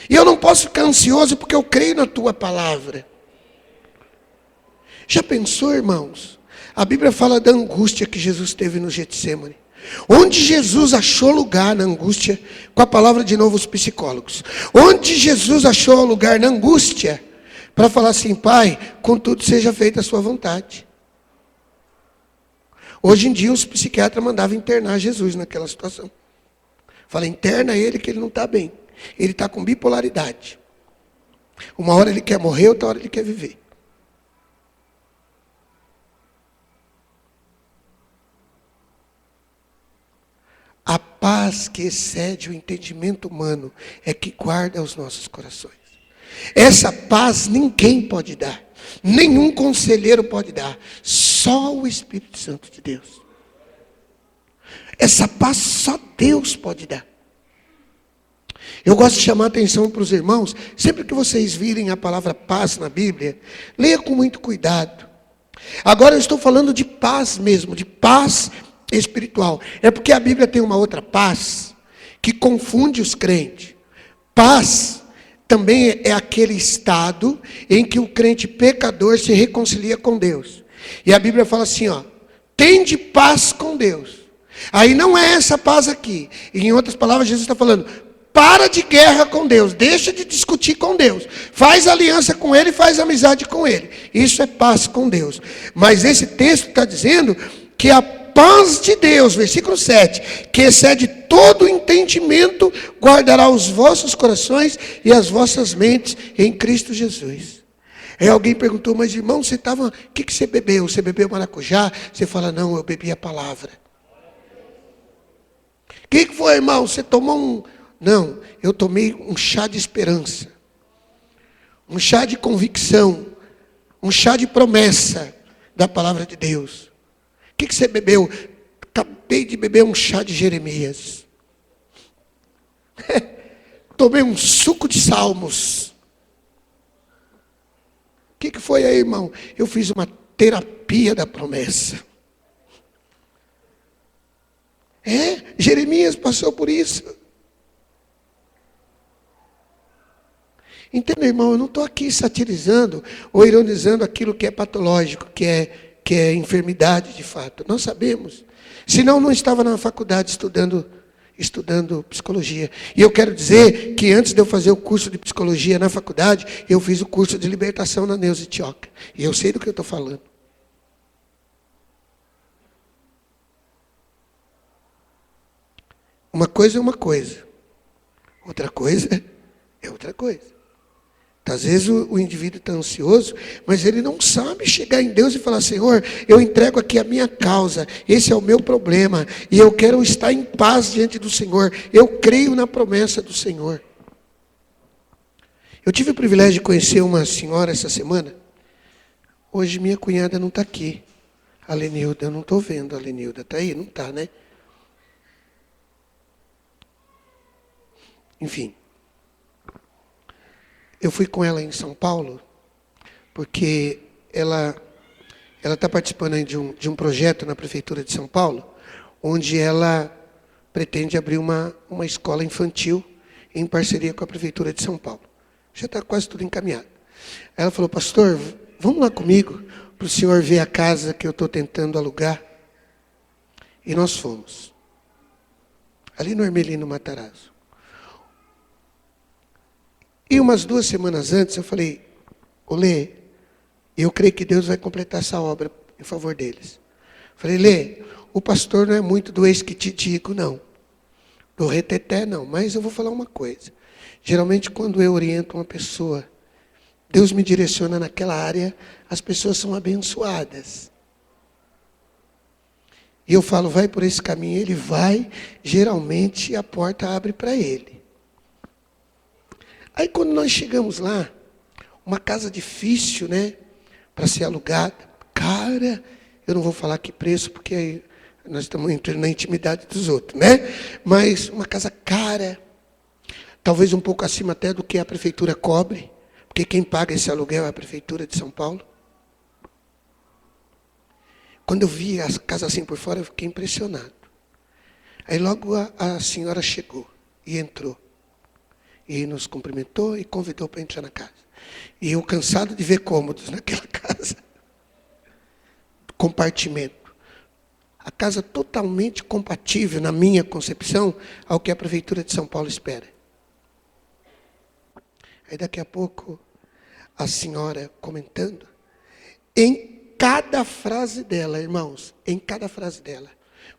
E eu não posso ficar ansioso porque eu creio na tua palavra. Já pensou, irmãos? A Bíblia fala da angústia que Jesus teve no Getsêmani. Onde Jesus achou lugar na angústia, com a palavra de novo os psicólogos. Onde Jesus achou lugar na angústia, para falar assim, Pai, contudo seja feita a sua vontade. Hoje em dia os psiquiatras mandavam internar Jesus naquela situação. Fala, interna ele que ele não está bem. Ele está com bipolaridade. Uma hora ele quer morrer, outra hora ele quer viver. A paz que excede o entendimento humano é que guarda os nossos corações. Essa paz ninguém pode dar. Nenhum conselheiro pode dar. Só o Espírito Santo de Deus. Essa paz só Deus pode dar. Eu gosto de chamar a atenção para os irmãos. Sempre que vocês virem a palavra paz na Bíblia, leia com muito cuidado. Agora eu estou falando de paz mesmo, de paz espiritual. É porque a Bíblia tem uma outra paz que confunde os crentes. Paz também é aquele estado em que o crente pecador se reconcilia com Deus. E a Bíblia fala assim, ó, tende paz com Deus. Aí não é essa paz aqui. Em outras palavras, Jesus está falando, para de guerra com Deus, deixa de discutir com Deus, faz aliança com Ele, faz amizade com Ele. Isso é paz com Deus. Mas esse texto está dizendo que a paz de Deus, versículo 7, que excede todo entendimento, guardará os vossos corações e as vossas mentes em Cristo Jesus. Aí alguém perguntou, mas irmão, você estava, o que você bebeu? Você bebeu maracujá? Você fala, não, eu bebi a palavra. O que foi, irmão? Você tomou um... Não, eu tomei um chá de esperança. Um chá de convicção. Um chá de promessa da palavra de Deus. O que você bebeu? Acabei de beber um chá de Jeremias. Tomei um suco de Salmos. O que foi aí, irmão? Eu fiz uma terapia da promessa. Jeremias passou por isso. Entenda, irmão, eu não estou aqui satirizando ou ironizando aquilo que é patológico, que é enfermidade de fato. Nós sabemos. Senão não estava na faculdade estudando psicologia. E eu quero dizer que antes de eu fazer o curso de psicologia na faculdade, eu fiz o curso de libertação na Neuza Tioca. E eu sei do que eu estou falando. Uma coisa é uma coisa. Outra coisa é outra coisa. Às vezes o indivíduo está ansioso, mas ele não sabe chegar em Deus e falar: Senhor, eu entrego aqui a minha causa, esse é o meu problema, e eu quero estar em paz diante do Senhor, eu creio na promessa do Senhor. Eu tive o privilégio de conhecer uma senhora essa semana. Hoje minha cunhada não está aqui, a Lenilda, eu não estou vendo a Lenilda, está aí? Não está, né? Enfim. Eu fui com ela em São Paulo, porque ela está participando aí de um projeto na Prefeitura de São Paulo, onde ela pretende abrir uma escola infantil em parceria com a Prefeitura de São Paulo. Já está quase tudo encaminhado. Ela falou: pastor, vamos lá comigo, para o senhor ver a casa que eu estou tentando alugar. E nós fomos. Ali no Hermelino Matarazzo. E umas 2 semanas antes eu falei: Lê, eu creio que Deus vai completar essa obra em favor deles. Falei: Lê, o pastor não é muito do eis que te digo, não. Do reteté, não. Mas eu vou falar uma coisa. Geralmente quando eu oriento uma pessoa, Deus me direciona naquela área, as pessoas são abençoadas. E eu falo: vai por esse caminho. Ele vai, geralmente a porta abre para ele. Aí quando nós chegamos lá, uma casa difícil, né, para ser alugada, cara, eu não vou falar que preço, porque aí nós estamos entrando na intimidade dos outros, né? Mas uma casa cara, talvez um pouco acima até do que a prefeitura cobre, porque quem paga esse aluguel é a Prefeitura de São Paulo. Quando eu vi as casas assim por fora, eu fiquei impressionado. Aí logo a senhora chegou e entrou. E nos cumprimentou e convidou para entrar na casa. E eu cansado de ver cômodos naquela casa. Compartimento. A casa totalmente compatível, na minha concepção, ao que a Prefeitura de São Paulo espera. Aí daqui a pouco, a senhora comentando, em cada frase dela, irmãos, em cada frase dela.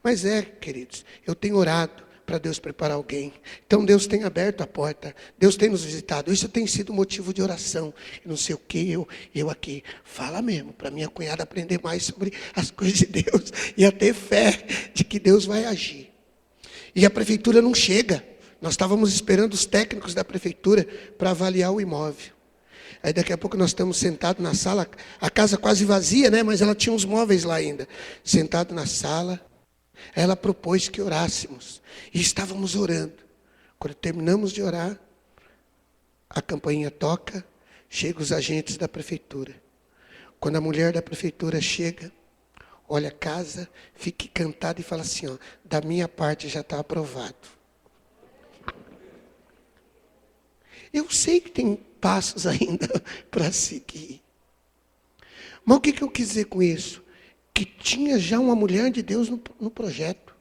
Mas queridos, eu tenho orado para Deus preparar alguém. Então Deus tem aberto a porta, Deus tem nos visitado. Isso tem sido motivo de oração. Não sei o que, eu aqui. Fala mesmo, para minha cunhada aprender mais sobre as coisas de Deus e a ter fé de que Deus vai agir. E a prefeitura não chega. Nós estávamos esperando os técnicos da prefeitura para avaliar o imóvel. Aí daqui a pouco nós estamos sentados na sala, a casa quase vazia, né? Mas ela tinha uns móveis lá ainda. Sentado na sala, ela propôs que orássemos. E estávamos orando. Quando terminamos de orar, a campainha toca, chegam os agentes da prefeitura. Quando a mulher da prefeitura chega, olha a casa, fica encantada e fala assim: ó, da minha parte já está aprovado. Eu sei que tem passos ainda para seguir. Mas o que eu quis dizer com isso? Que tinha já uma mulher de Deus no projeto.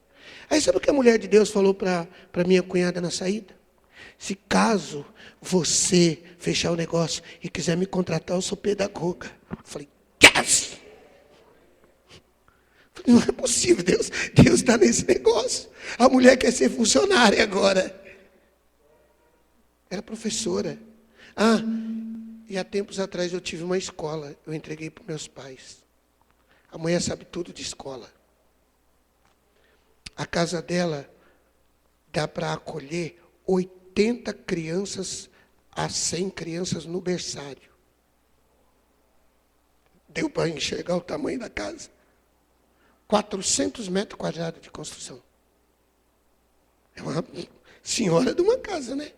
Aí sabe o que a mulher de Deus falou para minha cunhada na saída? Se caso você fechar o negócio e quiser me contratar, eu sou pedagoga. Eu falei: yes! Eu falei: não é possível, Deus está nesse negócio. A mulher quer ser funcionária agora. Era professora. E há tempos atrás eu tive uma escola, eu entreguei para meus pais. A mulher sabe tudo de escola. A casa dela dá para acolher 80 crianças a 100 crianças no berçário. Deu para enxergar o tamanho da casa. 400 metros quadrados de construção. É uma senhora de uma casa, né?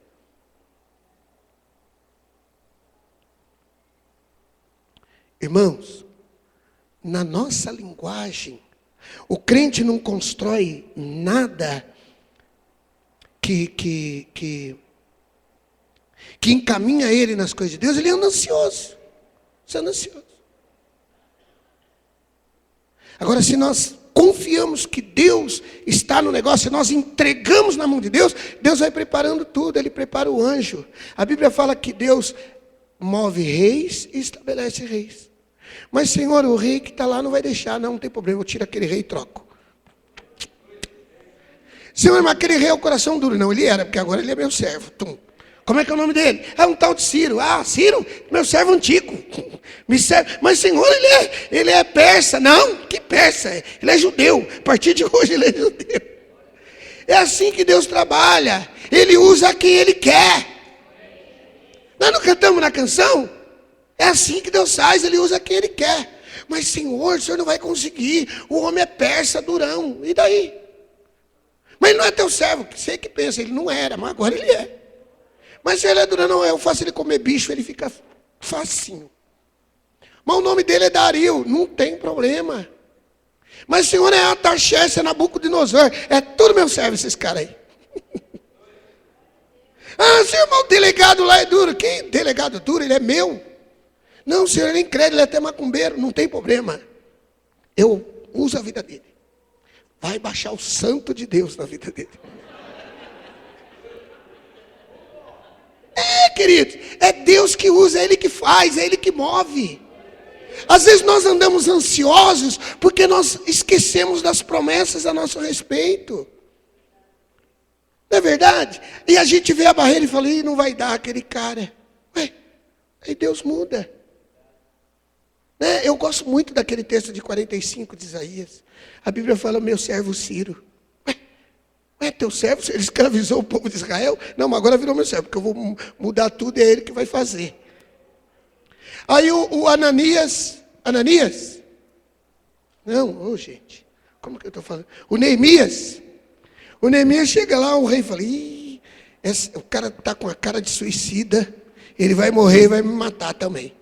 Irmãos, na nossa linguagem, o crente não constrói nada que que encaminha ele nas coisas de Deus, ele anda ansioso. Você anda ansioso. Agora, se nós confiamos que Deus está no negócio, nós entregamos na mão de Deus, Deus vai preparando tudo, Ele prepara o anjo. A Bíblia fala que Deus move reis e estabelece reis. Mas, Senhor, o rei que está lá não vai deixar, não tem problema, eu tiro aquele rei e troco. Senhor, mas aquele rei é o coração duro. Não, ele era, porque agora ele é meu servo. Tum. Como é que é o nome dele? É um tal de Ciro. Ah, Ciro, meu servo antigo. Me serve. Mas, Senhor, ele é persa. Não, que persa? Ele é judeu. A partir de hoje ele é judeu. É assim que Deus trabalha. Ele usa quem Ele quer. Nós não cantamos na canção? É assim que Deus faz, Ele usa quem Ele quer. Mas, Senhor, o Senhor não vai conseguir. O homem é persa, durão. E daí? Mas ele não é teu servo. Você que pensa, ele não era, mas agora ele é. Mas se ele é durão, não, eu faço ele comer bicho, ele fica facinho. Mas o nome dele é Dario, não tem problema. Mas o Senhor é Ataxerxes, é Nabucodonosor, é tudo meu servo esses caras aí. Ah, Senhor, mas o delegado lá é duro. Quem delegado duro? Ele é meu. Não, Senhor, ele é incrédulo, ele é até macumbeiro, não tem problema. Eu uso a vida dele. Vai baixar o santo de Deus na vida dele. É, querido, é Deus que usa, é Ele que faz, é Ele que move. Às vezes nós andamos ansiosos porque nós esquecemos das promessas a nosso respeito. Não é verdade? E a gente vê a barreira e fala, ih, não vai dar aquele cara. Ué, aí Deus muda. Né? Eu gosto muito daquele texto de 45 de Isaías. A Bíblia fala, meu servo Ciro. É teu servo, ele escravizou o povo de Israel. Não, mas agora virou meu servo, porque eu vou mudar tudo e é ele que vai fazer. Aí o Ananias, não, gente, como que eu estou falando? O Neemias chega lá, o rei fala, ih, o cara está com a cara de suicida, ele vai morrer e vai me matar também.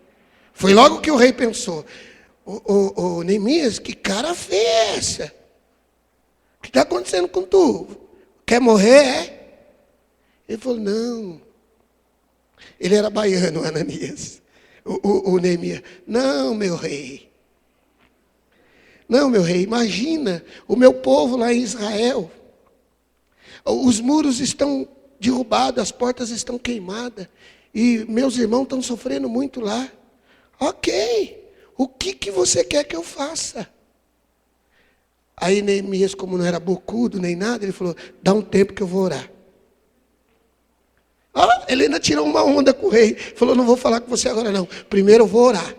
Foi logo que o rei pensou, o Neemias, que cara feia é essa? O que está acontecendo com tu? Quer morrer, é? Ele falou, não. Ele era baiano, o Ananias. O Neemias. Não, meu rei. Não, meu rei, imagina o meu povo lá em Israel. Os muros estão derrubados, as portas estão queimadas. E meus irmãos estão sofrendo muito lá. Ok, o que você quer que eu faça? Aí Neemias, como não era bocudo nem nada, ele falou, dá um tempo que eu vou orar. Ah, ele ainda tirou uma onda com o rei. Falou, não vou falar com você agora não. Primeiro eu vou orar.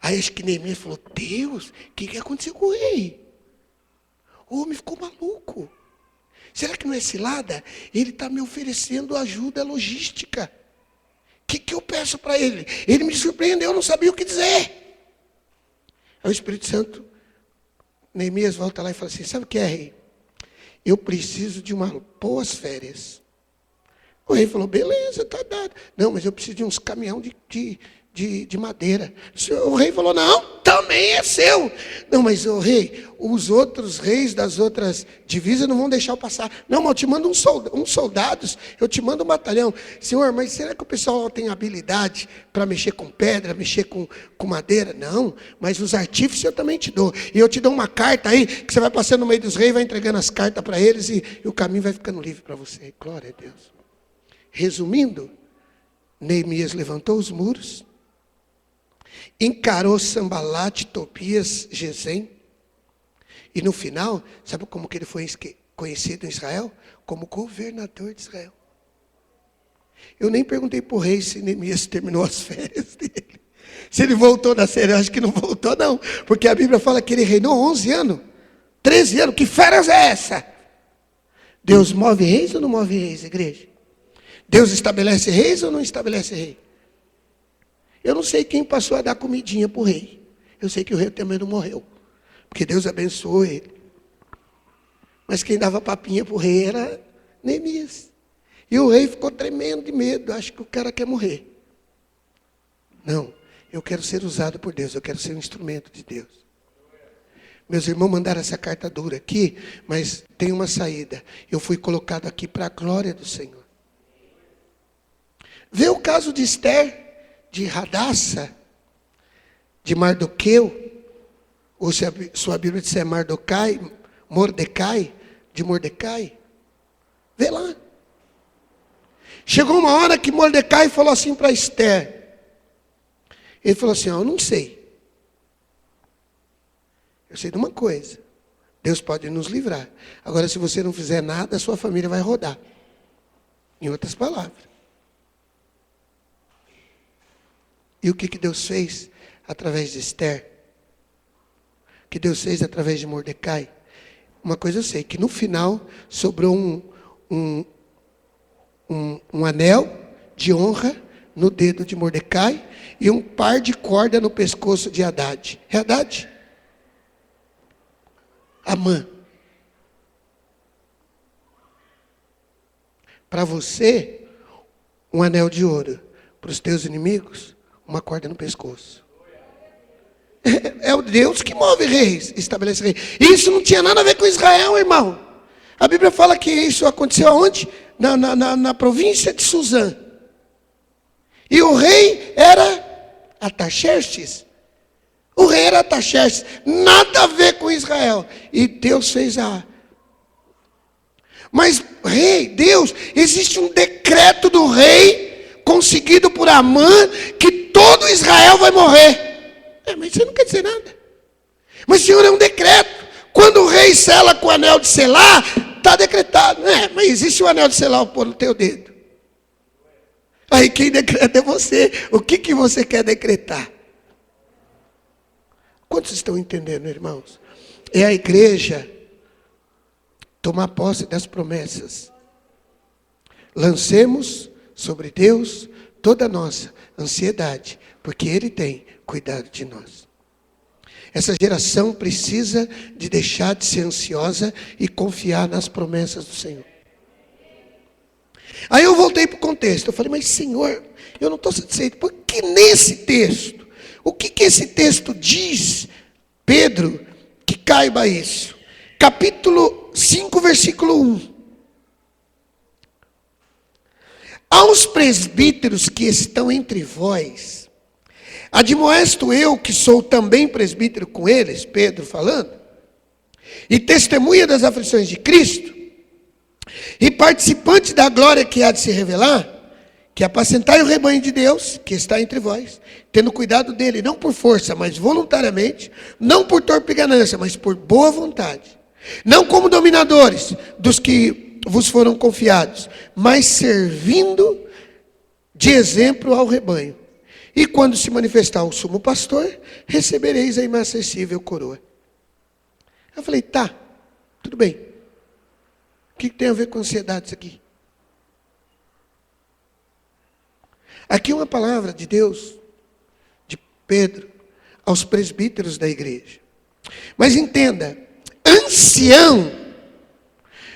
Aí acho que Neemias falou, Deus, o que aconteceu com o rei? O homem ficou maluco. Será que não é cilada? Ele está me oferecendo ajuda logística. O que eu peço para ele? Ele me surpreendeu, eu não sabia o que dizer. Aí o Espírito Santo, Neemias volta lá e fala assim, sabe o que é, rei? Eu preciso de umas boas férias. O rei falou, beleza, está dado. Não, mas eu preciso de uns caminhão de madeira. O rei falou, não, também é seu. Não, mas o rei, os outros reis das outras divisas não vão deixar eu passar. Não, mas eu te mando uns soldados, eu te mando um batalhão. Senhor, mas será que o pessoal tem habilidade para mexer com pedra, mexer com madeira? Não, mas os artífices eu também te dou. E eu te dou uma carta aí, que você vai passando no meio dos reis, vai entregando as cartas para eles e o caminho vai ficando livre para você. Glória a Deus. Resumindo, Neemias levantou os muros, encarou Sambalate, Tobias, Gesem, e no final, sabe como que ele foi conhecido em Israel? Como governador de Israel. Eu nem perguntei para o rei se Neemias terminou as férias dele. Se ele voltou das férias, eu acho que não voltou não, porque a Bíblia fala que ele reinou 11 anos, 13 anos, que férias é essa? Deus move reis ou não move reis, igreja? Deus estabelece reis ou não estabelece reis? Eu não sei quem passou a dar comidinha para o rei. Eu sei que o rei também não morreu. Porque Deus abençoou ele. Mas quem dava papinha para o rei era Neemias. E o rei ficou tremendo de medo. Acho que o cara quer morrer. Não, eu quero ser usado por Deus. Eu quero ser um instrumento de Deus. Meus irmãos mandaram essa carta dura aqui, mas tem uma saída. Eu fui colocado aqui para a glória do Senhor. caso de Esther, de Radassa, de Mardoqueu, ou se a sua Bíblia disser Mordecai, de Mordecai, vê lá. Chegou uma hora que Mordecai falou assim para Esther. Ele falou assim, eu não sei. Eu sei de uma coisa. Deus pode nos livrar. Agora, se você não fizer nada, a sua família vai rodar. Em outras palavras. E o que Deus fez através de Esther? O que Deus fez através de Mordecai? Uma coisa eu sei, que no final sobrou um anel de honra no dedo de Mordecai e um par de corda no pescoço de Haddad. É Haddad? Amã. Para você, um anel de ouro. Para os teus inimigos, uma corda no pescoço. É o Deus que move reis, estabelece reis. Isso não tinha nada a ver com Israel, irmão. A Bíblia fala que isso aconteceu aonde? Na província de Suzã. E o rei era Artaxerxes. O rei era Artaxerxes. Nada a ver com Israel. E Deus fez Mas, rei, Deus, existe um decreto do rei, conseguido por Amã, que todo Israel vai morrer. Mas isso não quer dizer nada. Mas, Senhor, é um decreto. Quando o rei sela com o anel de selar, está decretado. Mas existe o anel de selar pôr no teu dedo. Aí quem decreta é você. O que você quer decretar? Quantos estão entendendo, irmãos? É a igreja tomar posse das promessas. Lancemos sobre Deus toda a nossa ansiedade, porque Ele tem cuidado de nós. Essa geração precisa de deixar de ser ansiosa e confiar nas promessas do Senhor. Aí eu voltei para o contexto. Eu falei, mas Senhor, eu não estou satisfeito. Porque nesse texto, o que esse texto diz, Pedro, que caiba isso? Capítulo 5, versículo 1. Aos presbíteros que estão entre vós, admoesto eu, que sou também presbítero com eles, Pedro falando, e testemunha das aflições de Cristo, e participante da glória que há de se revelar, que apacentai o rebanho de Deus, que está entre vós, tendo cuidado dele, não por força, mas voluntariamente, não por torpe ganância, mas por boa vontade, não como dominadores dos que vos foram confiados, mas servindo de exemplo ao rebanho. E quando se manifestar o sumo pastor, recebereis a inacessível coroa. Eu falei, tá, tudo bem. O que tem a ver com ansiedade isso aqui? Aqui é uma palavra de Deus, de Pedro, aos presbíteros da igreja. Mas entenda, ancião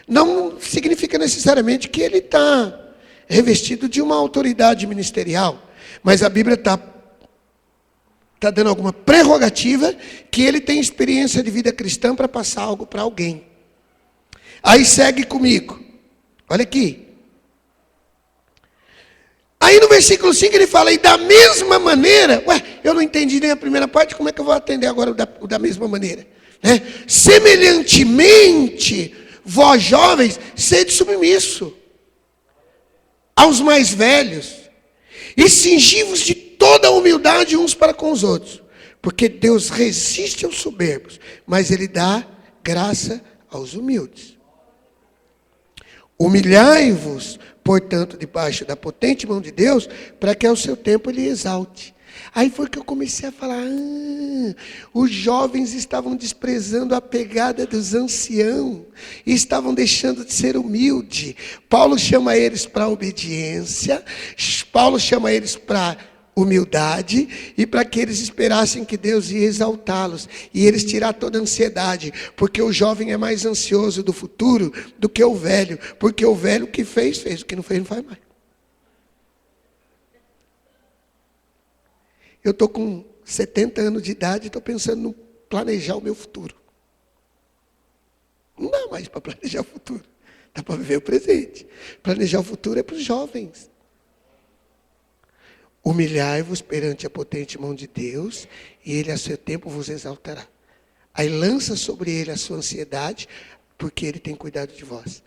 não significa necessariamente que ele está revestido de uma autoridade ministerial. Mas a Bíblia está dando alguma prerrogativa que ele tem experiência de vida cristã para passar algo para alguém. Aí segue comigo. Olha aqui. Aí no versículo 5 ele fala, e da mesma maneira, eu não entendi nem a primeira parte, como é que eu vou atender agora o da mesma maneira? Semelhantemente, vós jovens, sede submisso aos mais velhos, e cingi-vos de toda a humildade uns para com os outros. Porque Deus resiste aos soberbos, mas Ele dá graça aos humildes. Humilhai-vos, portanto, debaixo da potente mão de Deus, para que ao seu tempo Ele exalte. Aí foi que eu comecei a falar, os jovens estavam desprezando a pegada dos anciãos, e estavam deixando de ser humilde. Paulo chama eles para a obediência, Paulo chama eles para humildade, e para que eles esperassem que Deus ia exaltá-los, e eles tirar toda a ansiedade, porque o jovem é mais ansioso do futuro do que o velho, porque o velho que fez, o que não fez, não faz mais. Eu estou com 70 anos de idade e estou pensando em planejar o meu futuro. Não dá mais para planejar o futuro. Dá para viver o presente. Planejar o futuro é para os jovens. Humilhai-vos perante a potente mão de Deus, e Ele a seu tempo vos exaltará. Aí lança sobre Ele a sua ansiedade, porque Ele tem cuidado de vós.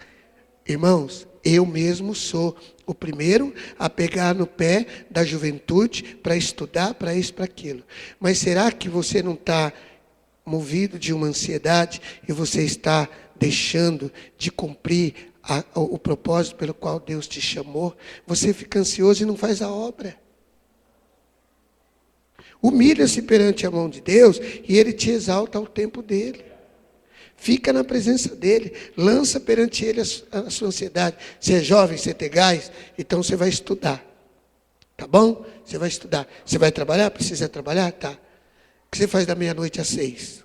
Irmãos, eu mesmo sou o primeiro a pegar no pé da juventude para estudar, para isso, para aquilo. Mas será que você não está movido de uma ansiedade e você está deixando de cumprir o propósito pelo qual Deus te chamou? Você fica ansioso e não faz a obra. Humilha-se perante a mão de Deus e Ele te exalta ao tempo dEle. Fica na presença dEle, lança perante Ele a sua ansiedade. Você é jovem, você tem gás, então você vai estudar. Tá bom? Você vai estudar. Você vai trabalhar? Precisa trabalhar? Tá. O que você faz da meia-noite às 6?